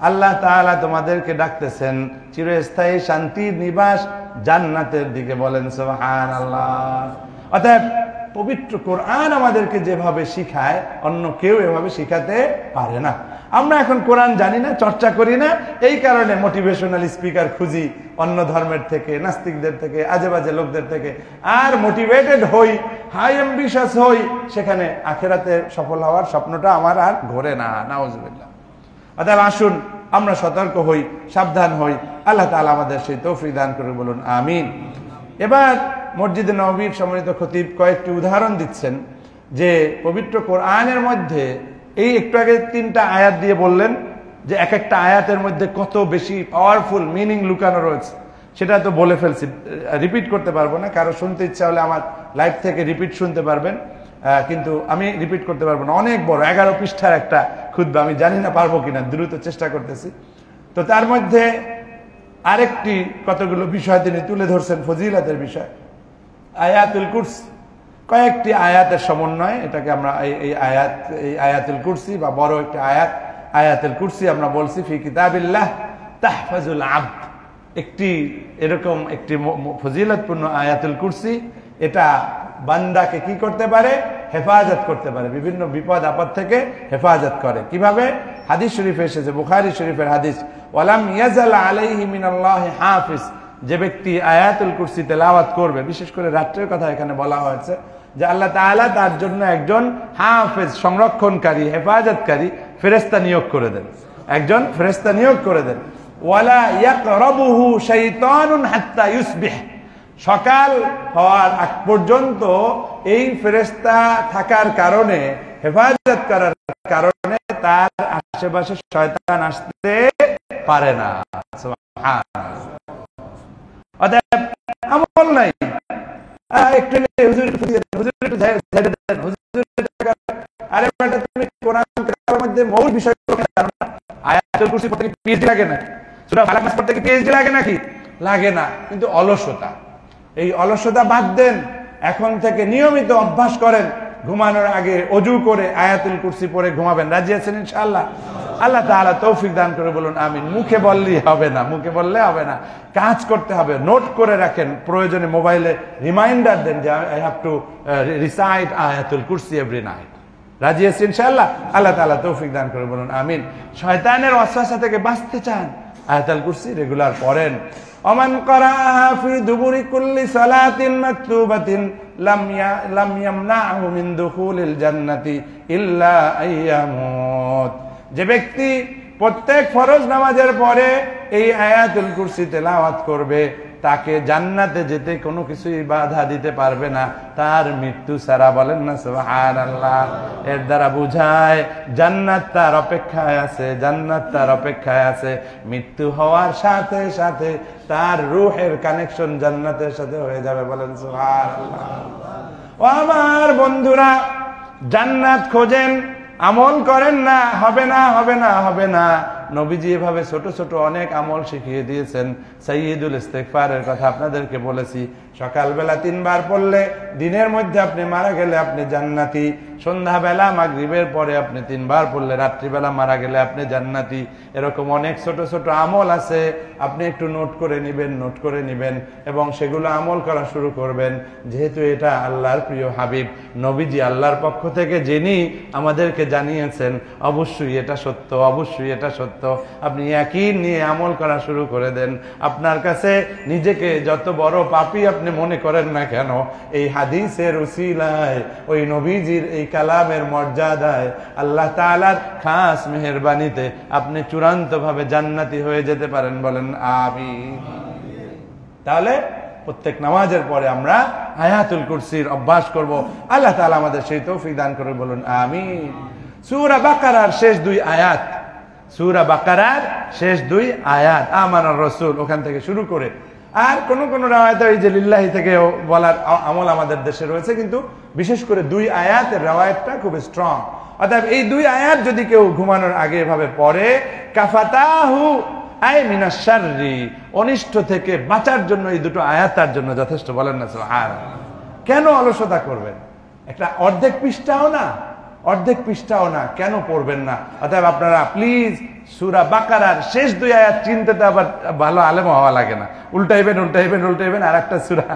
আল্লাহ তাআলা তোমাদেরকে ডাকতেছেন চিরস্থায়ী শান্তির নিবাস জান্নাতের দিকে। বলেন সুবহানাল্লাহ। অতএব পবিত্র কোরআন আমাদেরকে যেভাবে শিখায় অন্য কেউ এভাবে শিখাতে পারে না। আমরা এখন কোরআন জানি না, চর্চা করি না, এই কারণে মোটিভেশনাল স্পিকার খুঁজি অন্য ধর্মের থেকে, নাস্তিকদের থেকে, আজে বাজে লোকদের থেকে, আর মোটিভেটেড হই, হাই অ্যাম্বিশাস হই, সেখানে আখিরাতে সফল হওয়ার স্বপ্নটা আমার আর ঘোরে না। নাউজুবিল্লাহ। অতএব আসুন আমরা সতর্ক হই, সাবধান হই। আল্লাহ তাআলা আমাদের সেই তৌফিক দান করে, বলুন আমিন। এবার মসজিদে নববীর সম্মানিত খতিব কয়েকটি উদাহরণ দিচ্ছেন যে পবিত্র কোরআনের মধ্যে এই একটু আগে তিনটা আয়াত দিয়ে বললেন যে এক একটা আয়াতের মধ্যে কত বেশি পাওয়ারফুল মিনিং লুকানো রয়েছে। সেটা তো বলে ফেলছি, রিপিট করতে পারবো না। কারো শুনতে ইচ্ছা হলে আমার লাইভ থেকে রিপিট শুনতে পারবেন, কিন্তু আমি রিপিট করতে পারবো না। অনেক বড় 11 পৃষ্ঠার একটা খুতবা, আমি জানি না পারবো কিনা, দ্রুত চেষ্টা করতেছি। তো তার মধ্যে আরেকটি কতগুলো বিষয় তিনি তুলে ধরছেন, ফজিলতের বিষয়। আয়াতুল কুরসি, কয়েকটি আয়াতের সমন্বয়, এটাকে আমরা এই আয়াতুল কুরসি বা বড় একটি আয়াত, আয়াতুল কুরসি আমরা বলছি ফি কিতাবিল্লাহ তাহফাজুল আবদ। একটি এরকম একটি ফজিলতপূর্ণ আয়াতুল কুরসি, এটা বান্দাকে কি করতে পারে? হেফাজত করতে পারে, বিভিন্ন বিপদ আপদ থেকে হেফাজত করে। কিভাবে? হাদিস শরীফে এসেছে, বুখারী শরীফের হাদিস, ওয়ালাম ইয়াজাল আলাইহি মিনাল্লাহি হাফিজ, যে ব্যক্তি আয়াতুল কুরসি তেলাওয়াত করবে, বিশেষ করে রাত্রের কথা এখানে বলা হয়েছে, যে আল্লাহ তাআলা তার জন্য একজন হাফেজ, সংরক্ষণকারী, হেফাজতকারী ফেরেশতা নিয়োগ করে দেন, একজন ফেরেশতা নিয়োগ করে দেন। ওয়ালা ইয়াকরাবুহু শাইতানুন হাত্তা ইউসবিহ, সকাল হওয়ার আগ পর্যন্ত এই ফেরেশতা থাকার কারণে, হেফাজত করার কারণে তার আশেপাশে শয়তান আসতে পারে না। সুবহানাল্লাহ। অতএব আমল নাই, একটু হুজুর একটু ঝেড়ে দেন, হুজুর আরে বেটা তুমি কোরআন কিতাবের মধ্যে মূল বিষয় জানো না? আয়াতুল কুরসি পড়তে কি পিএইচডি লাগে না? সূরা ফালাক নাস পড়তে কি পিএইচডি লাগে নাকি? লাগে না। কিন্তু অলসতা, এই অলসতা বাদ দেন, এখন থেকে নিয়মিত অভ্যাস করেন, ঘুমানোর আগে ওযু করে আয়াতুল কুরসি পড়ে ঘুমাবেন। রাজি আছেন ইনশাআল্লাহ? আল্লাহ তাআলা তৌফিক দান করে, বলুন আমিন। মুখে বললেই হবে না, মুখে বললে হবে না, কাজ করতে হবে। নোট করে রাখেন, প্রয়োজনে মোবাইলে রিমাইন্ডার দেন যে আই হ্যাভ টু রিসাইট আয়াতুল কুরসি এভরি নাইট। রাজি আছেন ইনশাআল্লাহ? আল্লাহ তাআলা তৌফিক দান করে বলুন আমিন। শয়তানের ওয়াসওয়াসা থেকে বাঁচতে চান, আয়াতুল কুরসি রেগুলার পড়েন। ওমান ক্বারাআহা ফি দুবুরি কুল্লি সালাতিন মাকতুবাতিন লাম ইয়ামনাহু মিন দুখুলিল জান্নাতি ইল্লা আইয়ামুত। যে ব্যক্তি প্রত্যেক ফরজ নামাজের পরে এই আয়াতুল কুরসি তেলাওয়াত করবে, তাকে জান্নাতে যেতে কোনো কিছুই বাধা দিতে পারবে না, তার মৃত্যু ছাড়া। বলেন না সুবহানাল্লাহ। এর দ্বারা বুঝায় জান্নাত তার অপেক্ষায় আছে, জান্নাত তার অপেক্ষায় আছে। মৃত্যু হওয়ার সাথে সাথে তার রূহের কানেকশন জান্নাতের সাথে হয়ে যাবে। বলেন সুবহানাল্লাহ। ও আমার বন্ধুরা, জান্নাত খোঁজেন, আমল করেন না, হবে না হবে না হবে না। নবীজি এভাবে ছোট ছোট অনেক আমল শিখিয়ে দিয়েছেন। সাইয়্যিদুল ইস্তিগফারের কথা আপনাদেরকে বলেছি, সকালবেলা 3 বার পড়লে দিনের মধ্যে আপনি মারা গেলে আপনি জান্নাতি। সন্ধ্যাবেলা মাগরিবের পরে আপনি 3 বার পড়লে রাত্রিবেলা মারা গেলে আপনি জান্নাতি। এরকম অনেক ছোট ছোট আমল আছে, আপনি একটু নোট করে নিবেন, নোট করে নিবেন এবং সেগুলো আমল করা শুরু করবেন। যেহেতু এটা আল্লাহর প্রিয় হাবিব নবীজি আল্লাহর পক্ষ থেকে যিনি আমাদেরকে জানিয়েছেন, অবশ্যই এটা সত্য, অবশ্যই এটা সত্য। আপনি ইয়াকিন নিয়ে আমল করা শুরু করে দেন। আপনার কাছে নিজেকে যত বড় পাপী আপনি মনে করেন না কেন, এই হাদিসের উসিলায়, ওই নবীজির এই কালামের মর্যাদায়, আল্লাহ তাআলার খাস মেহেরবানিতে আপনি চূড়ান্ত ভাবে জান্নাতি হয়ে যেতে পারেন। বলেন আমিন। তাহলে প্রত্যেক নামাজের পরে আমরা আয়াতুল কুরসির অভ্যাস করব। আল্লাহ তাআলা আমাদের সেই তৌফিক দান করে। বলুন আমিন। সূরা বাকারার শেষ 2 আয়াত, সূরা বাকারার শেষ 2 আয়াত, আমানার রাসূল, ওখান থেকে শুরু করে। আর কোন কোন রাওয়ায়াতে এই যে লিল্লাহি থেকে বলার আমল আমাদের দেশে রয়েছে, কিন্তু বিশেষ করে 2 আয়াতের রাওয়ায়াতটা খুব স্ট্রং। অর্থাৎ এই 2 আয়াত যদি কেউ ঘুমানোর আগে এভাবে পড়ে, কাফাতাহু আই মিনাশ শাররি, অনিষ্ট থেকে বাঁচার জন্য এই 2 আয়াত তার জন্য যথেষ্ট। বলেন না সুবহানাল্লাহ। কেন অলসতা করবেন? একটা অর্ধেক পৃষ্ঠাও না, অর্ধেক পৃষ্ঠাও না, কেন পড়বেন না? অতএব আপনারা প্লিজ সূরা বাকারার শেষ 2 আয়াত চিনতে তো আবার ভালো আলেম হওয়া লাগে না, উল্টাইবেন উল্টাইবেন উল্টাইবেন, আর একটা সূরা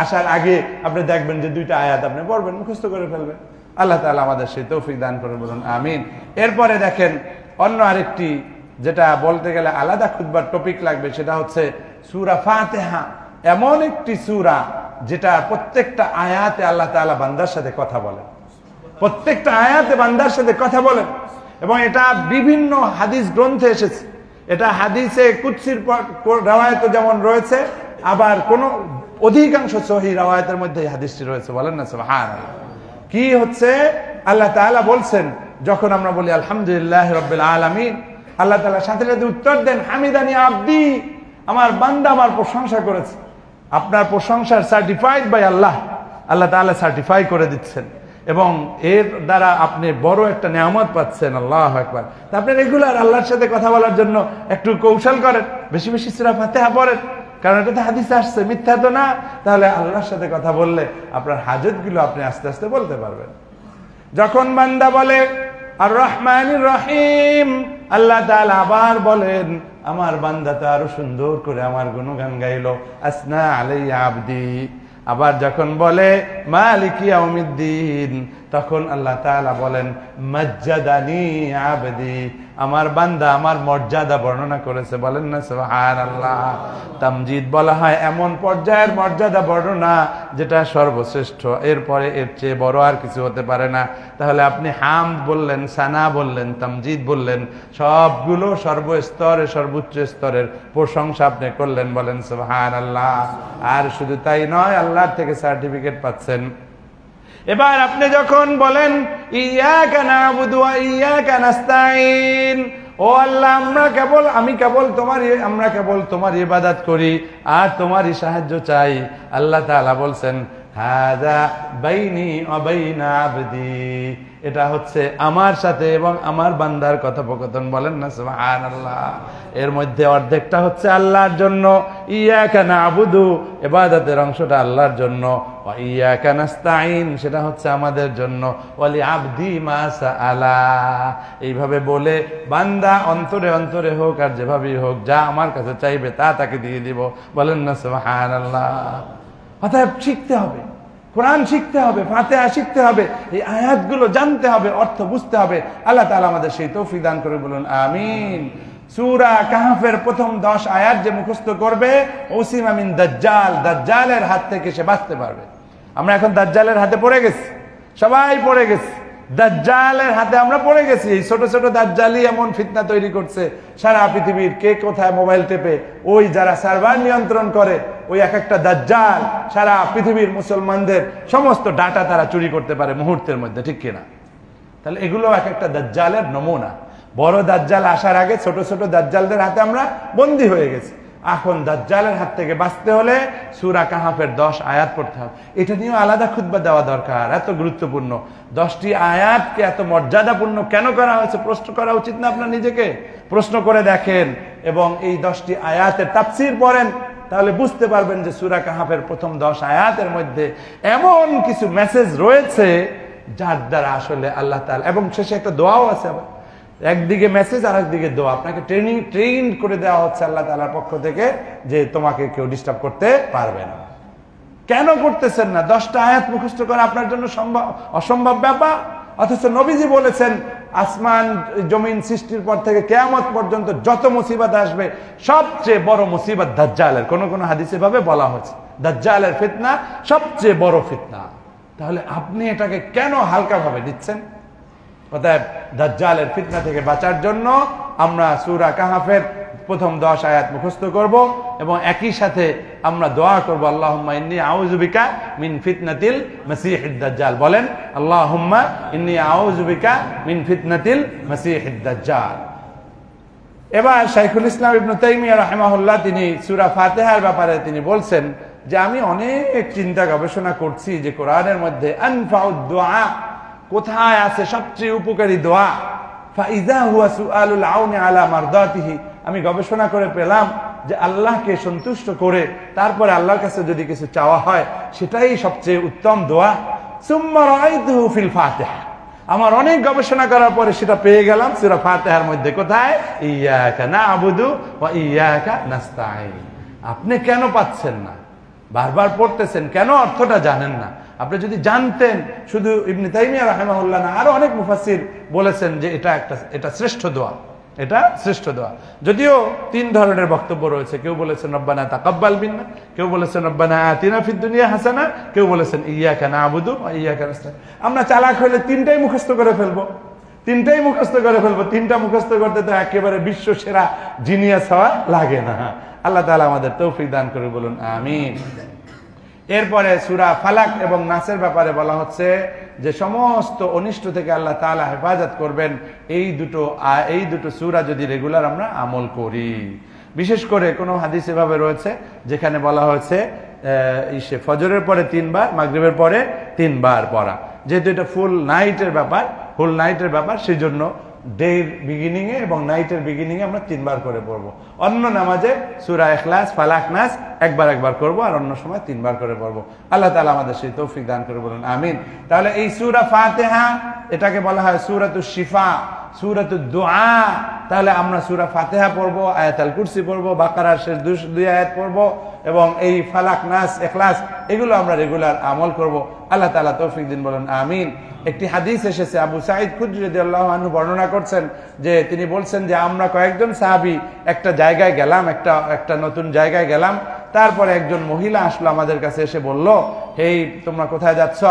আসার আগে আপনি দেখবেন যে 2টা আয়াত আপনি পড়বেন, মুখস্থ করে ফেলবেন। আল্লাহ তাআলা আমাদের সেই তৌফিক দান করুন। বলুন আমিন। এরপরে দেখেন অন্য আরেকটি, যেটা বলতে গেলে আলাদা খুতবার টপিক লাগবে, সেটা হচ্ছে সূরা ফাতিহা। এমন একটি সূরা যেটা প্রত্যেকটা আয়াতে আল্লাহ তাআলা বান্দার সাথে কথা বলেন, প্রত্যেকটা আয়াতে বান্দার সাথে কথা বলেন। এবং এটা বিভিন্ন হাদিস গ্রন্থে এসেছে। এটা হাদিসে কুদসির রাওয়ায়াত যেমন রয়েছে, আবার কোন অধিকাংশ সহিহ রাওয়ায়াতের মধ্যে এই হাদিসটি রয়েছে। বলেন না সুবহানাল্লাহ। কি হচ্ছে? আল্লাহ তাআলা বলছেন, যখন আমরা বলি আলহামদুলিল্লাহি রাব্বিল আলামিন, আল্লাহ তাআলা সাথে সাথে উত্তর দেন, হামিদানি আবদি, আমার বান্দা আমার প্রশংসা করেছে। আপনার প্রশংসার সার্টিফাইড বাই আল্লাহ, আল্লাহ তাআলা সার্টিফাই করে দিচ্ছেন এবং এর দ্বারা আপনি বড় একটা নিয়ামত পাচ্ছেন। আল্লাহু আকবার। তা আপনি রেগুলার আল্লাহর সাথে কথা বলার জন্য একটু কৌশল করেন, বেশি বেশি সূরা ফাতিহা পড়েন, কারণ এটা তো হাদিসে আসছে, মিথ্যা তো না। তাহলে আল্লাহর সাথে কথা বললে আপনার হাজতগুলো আপনি আস্তে আস্তে বলতে পারবেন। যখন বান্দা বলে আর রহমানির রহিম, আল্লাহ তাআলা আবার বলেন, আমার বান্দা তো আরো সুন্দর করে আমার গুণগান গাইলো, আসনা আলাইয়া আবদি। আবার যখন বলে মালিক ইয়াউমিদ্দিন, তখন আল্লাহ তাআলা বলেন মাজ্জাদানি আবদি, আমার বান্দা আমার মর্যাদা বর্ণনা করেছে। বলেন না সুবহানাল্লাহ। তামজিদ বলা হয় এমন পর্যায়ের মর্যাদা বর্ণনা যেটা সর্বশ্রেষ্ঠ, এরপরে এর চেয়ে বড় আর কিছু হতে পারে না। তাহলে আপনি হামদ বললেন, সানা বললেন, তামজিদ বললেন, সবগুলো সর্বস্তরে সর্বোচ্চ স্তরের প্রশংসা আপনি করলেন। বলেন সুবহানাল্লাহ। আর শুধু তাই নয়, আল্লাহর থেকে সার্টিফিকেট পাচ্ছেন। এবার আপনি যখন বলেন ইয়াকা নাবুদু ওয়া ইয়াকা নাস্তাইন, ও আল্লাহ আমি কেবল তোমার ইবাদত করি আর তোমারই সাহায্য চাই, আল্লাহ তাআলা বলছেন হাযা বাইনি ওয়া বাইনা আবদি, এটা হচ্ছে আমার সাথে এবং আমার বান্দার কথোপকথন। বলেন না সুবহানাল্লাহ। এর মধ্যে অর্ধেকটা হচ্ছে আল্লাহর জন্য, ইয়াকা নাবুদু ইবাদতের অংশটা আল্লাহর জন্য, ওয়া ইয়াকা নাস্তাইন সেটা হচ্ছে আমাদের জন্য, ওয়ালি আবদি মা সাআলা। এইভাবে বলে বান্দা অন্তরে অন্তরে হোক আর যেভাবেই হোক, যা আমার কাছে চাইবে তা তাকে দিয়ে দিব। বলেন না সুবহানাল্লাহ। অতএব শিখতে হবে, কোরআন শিখতে হবে, ফাতিহা শিখতে হবে, এই আয়াতগুলো জানতে হবে, অর্থ বুঝতে হবে। আল্লাহ তাআলা আমাদের সেই তৌফিক দান করে, বলুন আমিন। সূরা কাহফের প্রথম 10 আয়াত যে মুখস্থ করবে, উসিমা মিন দাজ্জাল, দাজ্জালের হাত থেকে সে বাঁচতে পারবে। আমরা এখন দাজ্জালের হাতে পড়ে গেছি, সবাই পড়ে গেছি, দাজ্জালের হাতে আমরা পড়ে গেছি। এই ছোট ছোট দাজ্জালই এমন ফিতনা তৈরি করছে সারা পৃথিবীর, কে কোথায় মোবাইল টেপে, ওই যারা সার্ভার নিয়ন্ত্রণ করে, ওই এক একটা দাজ্জাল সারা পৃথিবীর মুসলমানদের সমস্ত ডাটা তারা চুরি করতে পারে মুহূর্তের মধ্যে, ঠিক কিনা? তাহলে এগুলো এক একটা দাজ্জালের নমুনা। বড় দাজ্জাল আসার আগে ছোট ছোট দাজ্জালদের হাতে আমরা বন্দী হয়ে গেছি। এখন দাজ্জালের হাত থেকে বাঁচতে হলে সূরা কাহফের 10 আয়াত পড়তে হবে। এটা নিয়েও আলাদা খুতবা দেওয়া দরকার, এত গুরুত্বপূর্ণ 10টি আয়াতকে এত মর্যাদাপূর্ণ কেন করা হয়েছে প্রশ্ন করা উচিত না? আপনার নিজেকে প্রশ্ন করে দেখেন এবং এই 10টি আয়াতের তাফসীর পড়েন, তাহলে বুঝতে পারবেন যে সূরা কাহফের প্রথম 10 আয়াতের মধ্যে এমন কিছু মেসেজ রয়েছে যার দ্বারা আসলে আল্লাহ তাআলা, এবং শেষে একটা দোয়াও আছে, আবার একদিকে মেসেজ আর একদিকে দোয়া। আপনাকে ট্রেন করে দেওয়া হচ্ছে আল্লাহ তাআলার পক্ষ থেকে যে তোমাকে কেউ ডিস্টার্ব করতে পারবে না। কেন করতেছেন না? 10টা আয়াত মুখস্থ করা আপনার জন্য অসম্ভব ব্যাপার, অথচ নবীজি বলেছেন আসমান জমিন সৃষ্টির পর থেকে কিয়ামত পর্যন্ত যত মুসিবত আসবে সবচেয়ে বড় মুসিবত দাজ্জালের। কোন কোন হাদিসে ভাবে বলা হয়েছে দাজ্জালের ফিতনা সবচেয়ে বড় ফিতনা। তাহলে আপনি এটাকে কেন হালকা ভাবে দিচ্ছেন? অতএব দাজ্জালের ফিতনা থেকে বাঁচার জন্য আমরা সূরা কাহফের প্রথম 10 আয়াত মুখস্থ করব এবং একই সাথে আমরা দোয়া করব, আল্লাহুম্মা ইন্নী আউযু বিকা মিন ফিতনাতিল মাসীহিদ দাজ্জাল। বলেন আল্লাহুম্মা ইন্নী আউযু বিকা মিন ফিতনাতিল মাসীহিদ দাজ্জাল। এবার শাইখুল ইসলাম ইবনে তাইমিয়া রাহিমাহুল্লাহ তিনি সূরা ফাতিহার ব্যাপারে তিনি বলছেন যে আমি অনেক চিন্তা গবেষণা করছি যে কোরআনের মধ্যে আনফাউদ দুআ কোথায় আছে সবচেয়ে উপকারী দোয়া। ফাইযা হুয়া সুআলুল আউনি আলা মারদাতিহি, আমি গবেষণা করে পেলাম যে আল্লাহকে সন্তুষ্ট করে তারপরে আল্লাহর কাছে যদি কিছু চাওয়া হয় সেটাই সবচেয়ে উত্তম দোয়া। সুম্মা রাআইতুহু ফিল ফাতিহা, আমার অনেক গবেষণা করার পরে সেটা পেয়ে গেলাম সূরা ফাতিহার মধ্যে। কোথায়? ইয়্যাকা না'বুদু ওয়া ইয়্যাকা নাস্তাঈন। আপনি কেন পাচ্ছেন না? বারবার পড়তেছেন, কেন অর্থটা জানেন না? আপনি যদি জানতেন, শুধু ইবনে তাইমিয়া রাহিমাহুল্লাহ না, আরো অনেক মুফাসসির বলেছেন যে এটা শ্রেষ্ঠ দোয়া, এটা শ্রেষ্ঠ দোয়া। যদিও 3 ধরনের বক্তব্য রয়েছে, কেউ বলেছেন রব্বানা তাকাব্বাল মিন্না, কেউ বলেছেন রব্বানা আতিনা ফিদ দুনিয়া হাসানা, কেউ বলেছেন ইয়্যাকা না'বুদু ওয়া ইয়্যাকা নাস্তাঈন। আমরা চালাক হলে 3টাই মুখস্থ করে ফেলবো, 3টাই মুখস্থ করে ফেলবো। 3টা মুখস্থ করতে তো একেবারে বিশ্ব সেরা জিনিয়াস হওয়া লাগে না। আল্লাহ তাআলা আমাদের তৌফিক দান করে, বলুন আমিন। এরপরে সূরা ফালাক এবং নাসের ব্যাপারে বলা হচ্ছে যে সমস্ত অনিষ্ট থেকে আল্লাহ তাআলা হেফাজত করবেন এই দুটো সূরা যদি রেগুলার আমরা আমল করি। বিশেষ করে কোনো হাদিস এভাবে রয়েছে যেখানে বলা হয়েছে ফজরের পরে 3 বার, মাগরিবের পরে 3 বার পড়া। যেহেতু এটা ফুল নাইটের ব্যাপার, সেই জন্য ডের বিগিনিং এ এবং নাইটের বিগিনিং এ আমরা 3 বার করে পড়বো। অন্য নামাজে সূরা ইখলাস, ফালাক, নাস একবার করবো, আর অন্য সময় 3 বার করে পড়বো। আল্লাহ তাআলা আমাদের সেই তৌফিক দান করে, বলুন আমিন। তাহলে এই সূরা ফাতিহা এটাকে বলা হয় সূরাতুশ শিফা, সূরাতুদ দুআ। তাহলে আমরা সূরা ফাতিহা পড়বো, আয়াতুল কুরসি পড়বো, বাকারার শেষ 2 আয়াত পড়বো এবং এই ফালাক, নাস, ইখলাস এগুলো আমরা রেগুলার আমল করব। আল্লাহ তাআলা তৌফিক দিন, বলুন আমিন। একটি হাদিস এসেছে, আবু সাঈদ খুদরি রাদিয়াল্লাহু আনহু বর্ণনা করছেন যে তিনি বলছেন যে আমরা কয়েকজন সাহাবী একটা জায়গায় গেলাম, একটা নতুন জায়গায় গেলাম। তারপরে একজন মহিলা আসলো আমাদের কাছে, এসে বলল, হেই তোমরা কোথায় যাচ্ছ?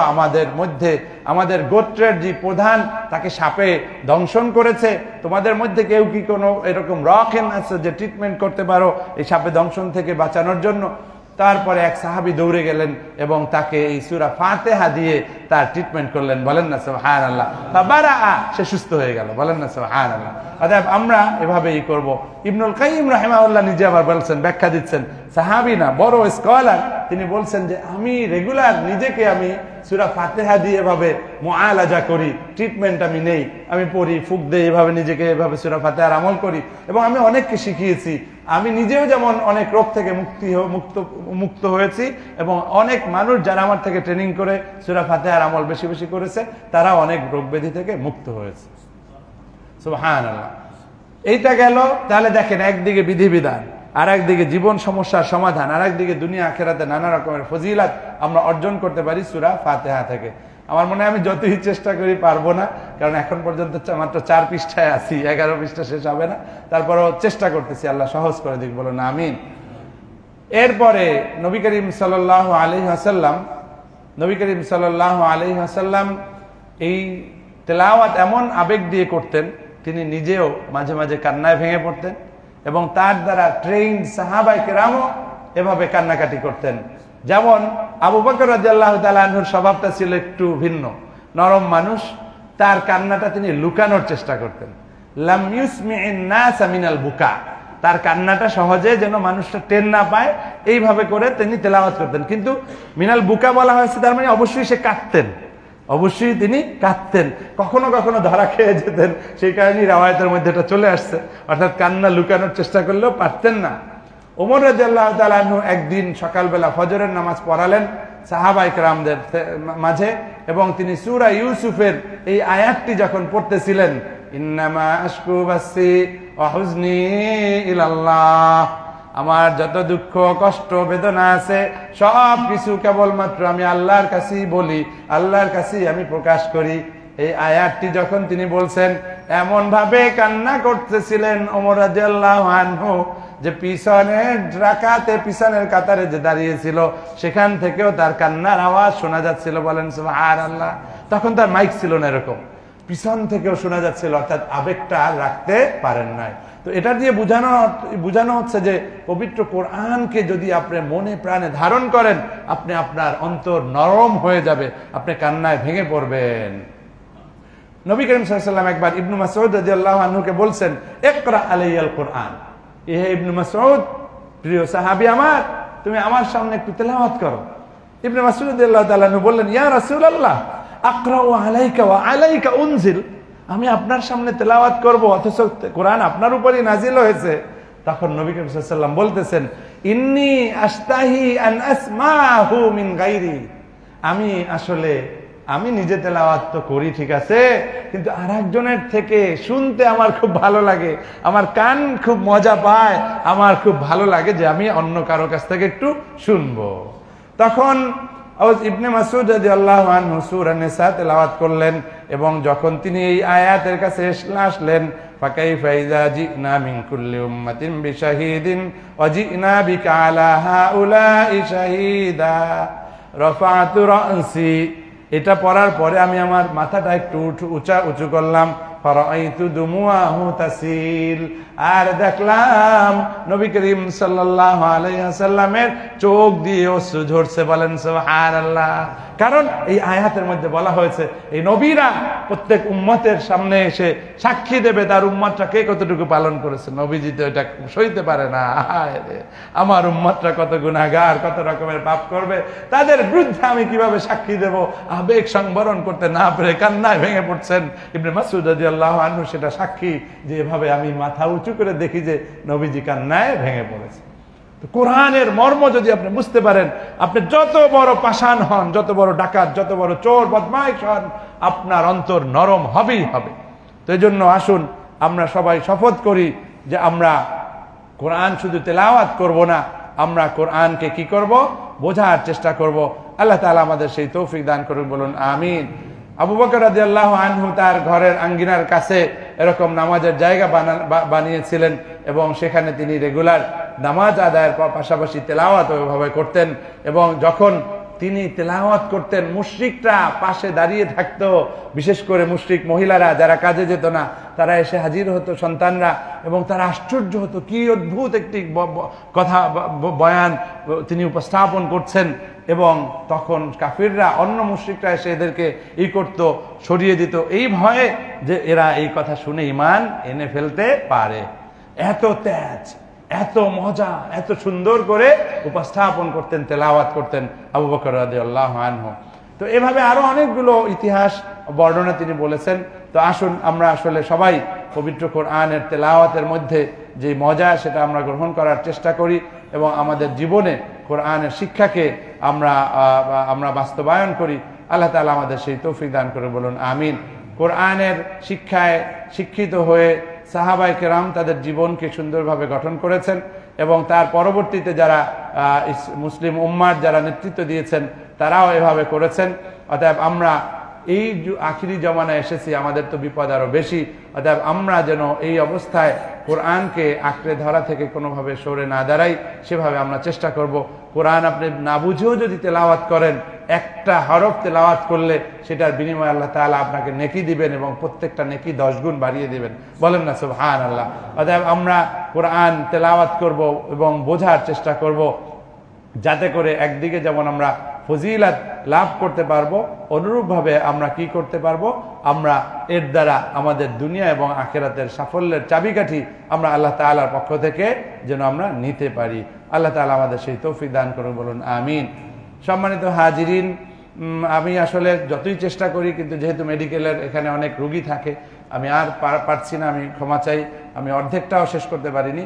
আমাদের গোত্রের যে প্রধান তাকে সাপে দংশন করেছে, তোমাদের মধ্যে কেউ কি কোনো এরকম রকেন আছে যে ট্রিটমেন্ট করতে পারো এই সাপে দংশন থেকে বাঁচানোর জন্য? তারপরে এক সাহাবী দৌড়ে গেলেন এবং তাকে এই সূরা ফাতিহা দিয়ে তার ট্রিটমেন্ট করলেন। বলেন না সুবহানাল্লাহ। ফাবারাআ, সে সুস্থ হয়ে গেল। বলেন না সুবহানাল্লাহ। অতএব আমরা এভাবেই করব। ইবনুল কাইয়িম রাহিমাহুল্লাহ নিজে আবার বলছেন, ব্যাখ্যা দিচ্ছেন, সাহাবী না বড় স্কলার, তিনি বলছেন যে আমি রেগুলার নিজেকে আমি সূরা ফাতিহা দিয়ে এভাবে মুআলাজা করি, ট্রিটমেন্ট আমি নেই, আমি পড়ি, ফুক দেই, এভাবে নিজেকে এভাবে সূরা ফাতিহার আমল করি এবং আমি অনেককে শিখিয়েছি। আমি নিজেও যেমন অনেক রোগ থেকে মুক্ত হয়েছি এবং অনেক মানুষ যারা আমার থেকে ট্রেনিং করে সূরা ফাতিহার আমল বেশি বেশি করেছে তারা অনেক রোগ ব্যাধি থেকে মুক্ত হয়েছে। সুবহানাল্লাহ। এইটা গেল। তাহলে দেখেন, একদিকে বিধিবিধান, আর একদিকে জীবন সমস্যার সমাধান, আর একদিকে দুনিয়া আখেরাতে নানা রকমের ফজিলাত আমরা অর্জন করতে পারি সূরা ফাতিহা থেকে। আমার মনে হয় আমি যতই চেষ্টা করি পারবো না, কারণ এখন পর্যন্ত মাত্র 4 পৃষ্ঠায় আছি, 11 পৃষ্ঠা শেষ হবে না। তারপরও চেষ্টা করতেছি, আল্লাহ সহজ করে দিক, বলুন আমিন। এরপরে নবী করিম সাল্লাল্লাহু আলাইহি ওয়াসাল্লাম এই তেলাওয়াত এমন আবেগ দিয়ে করতেন, তিনি নিজেও মাঝে মাঝে কান্নায় ভেঙে পড়তেন এবং তার দ্বারা ট্রেইনড সাহাবায়ে কেরামও এভাবে কান্নাকাটি করতেন। যেমন আবু বকর রাদিয়াল্লাহু তাআলা আনহুর স্বভাবটা ছিল একটু ভিন্ন, নরম মানুষ, তার কান্নাটা তিনি লুকানোর চেষ্টা করতেন। লাম ইউসমি'ন নাস মিনাল বুকা, তার কান্নাটা সহজে যেন মানুষটা টের না পায় এইভাবে করে তিনি তেলাওয়াত করতেন। কিন্তু মিনাল বুকা বলা হয়েছে তার মানে অবশ্যই সে কাঁদতেন, অবশ্যই তিনি কাঁদতেন, কখনো কখনো ধরা খেয়ে যেতেন, সেই কারণেই রাওয়ায়াতের মধ্যে এটা চলে আসছে, অর্থাৎ কান্না লুকানোর চেষ্টা করলেও পারতেন না। ওমর রাদিয়াল্লাহু তাআলা আনহু একদিন সকালবেলা ফজরের নামাজ পড়ালেন সাহাবায়ে কেরামদের মাঝে, এবং তিনি সূরা ইউসুফের এই আয়াতটি যখন পড়তেছিলেন, ইন্নামা আশকু বাসি ওয়া হুজনি ইলাল্লাহ, আমার যত দুঃখ কষ্ট বেদনা আছে সব কিছু কেবলমাত্র আমি আল্লাহর কাছেই বলি, আল্লাহর কাছেই আমি প্রকাশ করি। এই আয়াতটি যখন তিনি বলছেন, এমন ভাবে কান্না করতেছিলেন ওমর রাদিয়াল্লাহু আনহু যে পিছনের কাতারে যে দাঁড়িয়েছিল সেখান থেকেও তার কান্নার আওয়াজ শোনা যাচ্ছিল। বলেন সুবহানাল্লাহ। তখন তার মাইক ছিল না, এরকম পিছন থেকেও শোনা যাচ্ছিল, অর্থাৎ আবেগটা আর রাখতে পারেন নাই। তো এটা দিয়ে বোঝানো হচ্ছে যে পবিত্র কোরআনকে যদি আপনি মনে প্রাণে ধারণ করেন, আপনি আপনার অন্তর নরম হয়ে যাবে, আপনি কান্নায় ভেঙে পড়বেন। নবী করিম সাল্লাল্লাহু আলাইহি ওয়াসাল্লাম একবার ইবনে মাসউদ রাদিয়াল্লাহু আনহুকে বলছেন, ইকরা আলাইয়াল কোরআন। হে ইবনে মাসউদ, প্রিয় সাহাবী আমার, তুমি আমার সামনে একটু তেলাওয়াত করো। ইবনে মাসউদ রাদিয়াল্লাহু তাআলা আনহু বললেন, ইয়া রাসূলুল্লাহ, আকরাউ আলাইকা ওয়া আলাইকা উনজিল, আমি আপনার সামনে তেলাওয়াত করব অথচ কোরআন আপনার উপরই নাজিল হয়েছে। তখন নবী করিম সাল্লাল্লাহু আলাইহি ওয়াসাল্লাম বলতেছেন, ইন্নী আস্তাহি আন আসমাহু মিন গায়রি, আমি নিজে তেলাওয়াত তো করি ঠিক আছে, কিন্তু আরেকজনের থেকে শুনতে আমার খুব ভালো লাগে, আমার কান খুব মজা পায়, আমার খুব ভালো লাগে যে আমি অন্য কারো কাছ থেকে একটু শুনবো। তখন ইবনে মাসউদ রাদিয়াল্লাহু আনহু সূরা নিসা তেলাওয়াত করলেন, এবং যখন তিনি এই আয়াতের কাছে আসলেন, ফাকাইফা ইযা জিনা মিন কুল্লি উম্মাতিন বিশাহিদিন ওয়া জিনা বিকা আলা হাউলাই শাহিদা রাফা'তু রা'সি, এটা পড়ার পরে আমি আমার মাথাটা একটু উঁচু করলাম, ফারাআইতু দুমুআহু তাসিল, আর দেখলাম নবী করিম সাল্লাল্লাহু আলাইহি ওয়াসাল্লামের চোখ দিয়ে অশ্রু ঝরছে। বলেন সুবহানাল্লাহ। কারণ এই আয়াতের মধ্যে বলা হয়েছে এই নবীরা প্রত্যেক উম্মতের সামনে এসে সাক্ষী দেবে তার উম্মতটা কে কতটুকু পালন করেছে। নবীজি তো এটা সইতে পারে না, আমার উম্মতটা কত গুনাহগার, কত রকমের পাপ করবে, তাদের বিরুদ্ধে আমি কিভাবে সাক্ষী দেব। আবেগ সংবরণ করতে না পেরে কান্নায় ভেঙে পড়ছেন ইবনে মাসউদ রাদিয়াল্লাহু আনহু, সেটা সাক্ষী যে এভাবে আমি মাথা উঁচু করে দেখি যে নবীজি কান্নায় ভেঙে পড়েছে। কোরআনের মর্ম যদি আপনি বুঝতে পারেন, আপনি যত বড় পাষাণ হন, যত বড় ডাকাত, যত বড় চোর বদমাইশ হন, আপনার অন্তর নরম হবেই হবে। তো এই জন্য আসুন আমরা সবাই শপথ করি যে আমরা কোরআন শুধু তেলাওয়াত করব না, আমরা কোরআনকে কি করব, বোঝার চেষ্টা করব। আল্লাহ তাআলা আমাদের সেই তৌফিক দান করুন, বলুন আমিন। আবু বকর রাদিয়াল্লাহু আনহু তার ঘরের আঙ্গিনার কাছে এরকম নামাজের জায়গা বানিয়েছিলেন, এবং সেখানে তিনি রেগুলার নামাজ আদায়ের পাশাপাশি তেলাওয়াত ওইভাবে করতেন। এবং যখন তিনি তেলাওয়াত করতেন, মুশরিকরা পাশে দাঁড়িয়ে থাকতো, বিশেষ করে মুশরিক মহিলারা যারা কাজে যেত না, তারা এসে হাজির হতো সন্তানরা, এবং তারা আশ্চর্য হতো কি অদ্ভুত একটি কথা বয়ান তিনি উপস্থাপন করছেন। এবং তখন কাফিররা, অন্য মুশরিকরা এসে এদেরকে করত, সরিয়ে দিত, এই ভয়ে যে এরা এই কথা শুনে ঈমান এনে ফেলতে পারে। এত তেজ, এত মজা, এত সুন্দর করে উপস্থাপন করতেন, তেলাওয়াত করতেন আবু বকর রাদিয়াল্লাহু আনহু। তো এভাবে আরো অনেকগুলো ইতিহাস বর্ণনা তিনি বলেছেন। তো আসুন আমরা আসলে সবাই পবিত্র কোরআনের তেলাওয়াতের মধ্যে যে মজা সেটা আমরা গ্রহণ করার চেষ্টা করি, এবং আমাদের জীবনে কোরআনের শিক্ষাকে আমরা বাস্তবায়ন করি। আল্লাহ তাআলা আমাদের সেই তৌফিক দান করে, বলুন আমিন। কোরআনের শিক্ষায় শিক্ষিত হয়ে সাহাবায়ে কেরাম তাদের জীবনকে সুন্দরভাবে গঠন করেছেন, এবং তার পরবর্তীতে যারা মুসলিম উম্মার যারা নেতৃত্ব দিয়েছেন তারাও এভাবে করেছেন। অতএব আমরা এই আখিরি জমানায় এসেছি, আমাদের তো বিপদ আরো বেশি। অতএব আমরা যেন এই অবস্থায় কোরআনকে আঁকড়ে ধরা থেকে কোনোভাবে সরে না দাঁড়াই, সেভাবে আমরা চেষ্টা করব। কোরআন আপনি না বুঝেও যদি তেলাওয়াত করেন, একটা হরফ তেলাওয়াত করলে সেটার বিনিময়ে আল্লাহ তাআলা আপনাকে নেকি দিবেন এবং প্রত্যেকটা নেকি 10 গুণ বাড়িয়ে দিবেন। বলেন না সুবহানাল্লাহ। অতএব আমরা কোরআন তেলাওয়াত করব এবং বোঝার চেষ্টা করব, যাতে করে একদিকে যেমন আমরা ফজিলাত লাভ করতে পারবো, অনুরূপভাবে আমরা কি করতে পারবো, আমরা এর দ্বারা আমাদের দুনিয়া এবং আখিরাতের সাফল্যের চাবিকাঠি আমরা আল্লাহ তাআলার পক্ষ থেকে যেন আমরা নিতে পারি। আল্লাহ তাআলা আমাদের সেই তৌফিক দান করুন, বলুন আমিন। সম্মানিত হাজিরিন, আমি আসলে যতই চেষ্টা করি, কিন্তু যেহেতু মেডিকেলের এখানে অনেক রোগী থাকে, আমি আর পারছি না, আমি ক্ষমা চাই, আমি অর্ধেকটাও শেষ করতে পারিনি।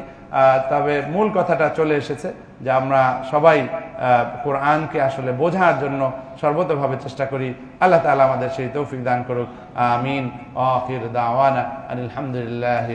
তবে মূল কথাটা চলে এসেছে যে আমরা সবাই কোরআনকে আসলে বোঝার জন্য সর্বতভাবে চেষ্টা করি। আল্লাহ তাআলা আমাদের সেই তৌফিক দান করুক, আমিন। আখির দাওয়ানা আলহামদুলিল্লাহি।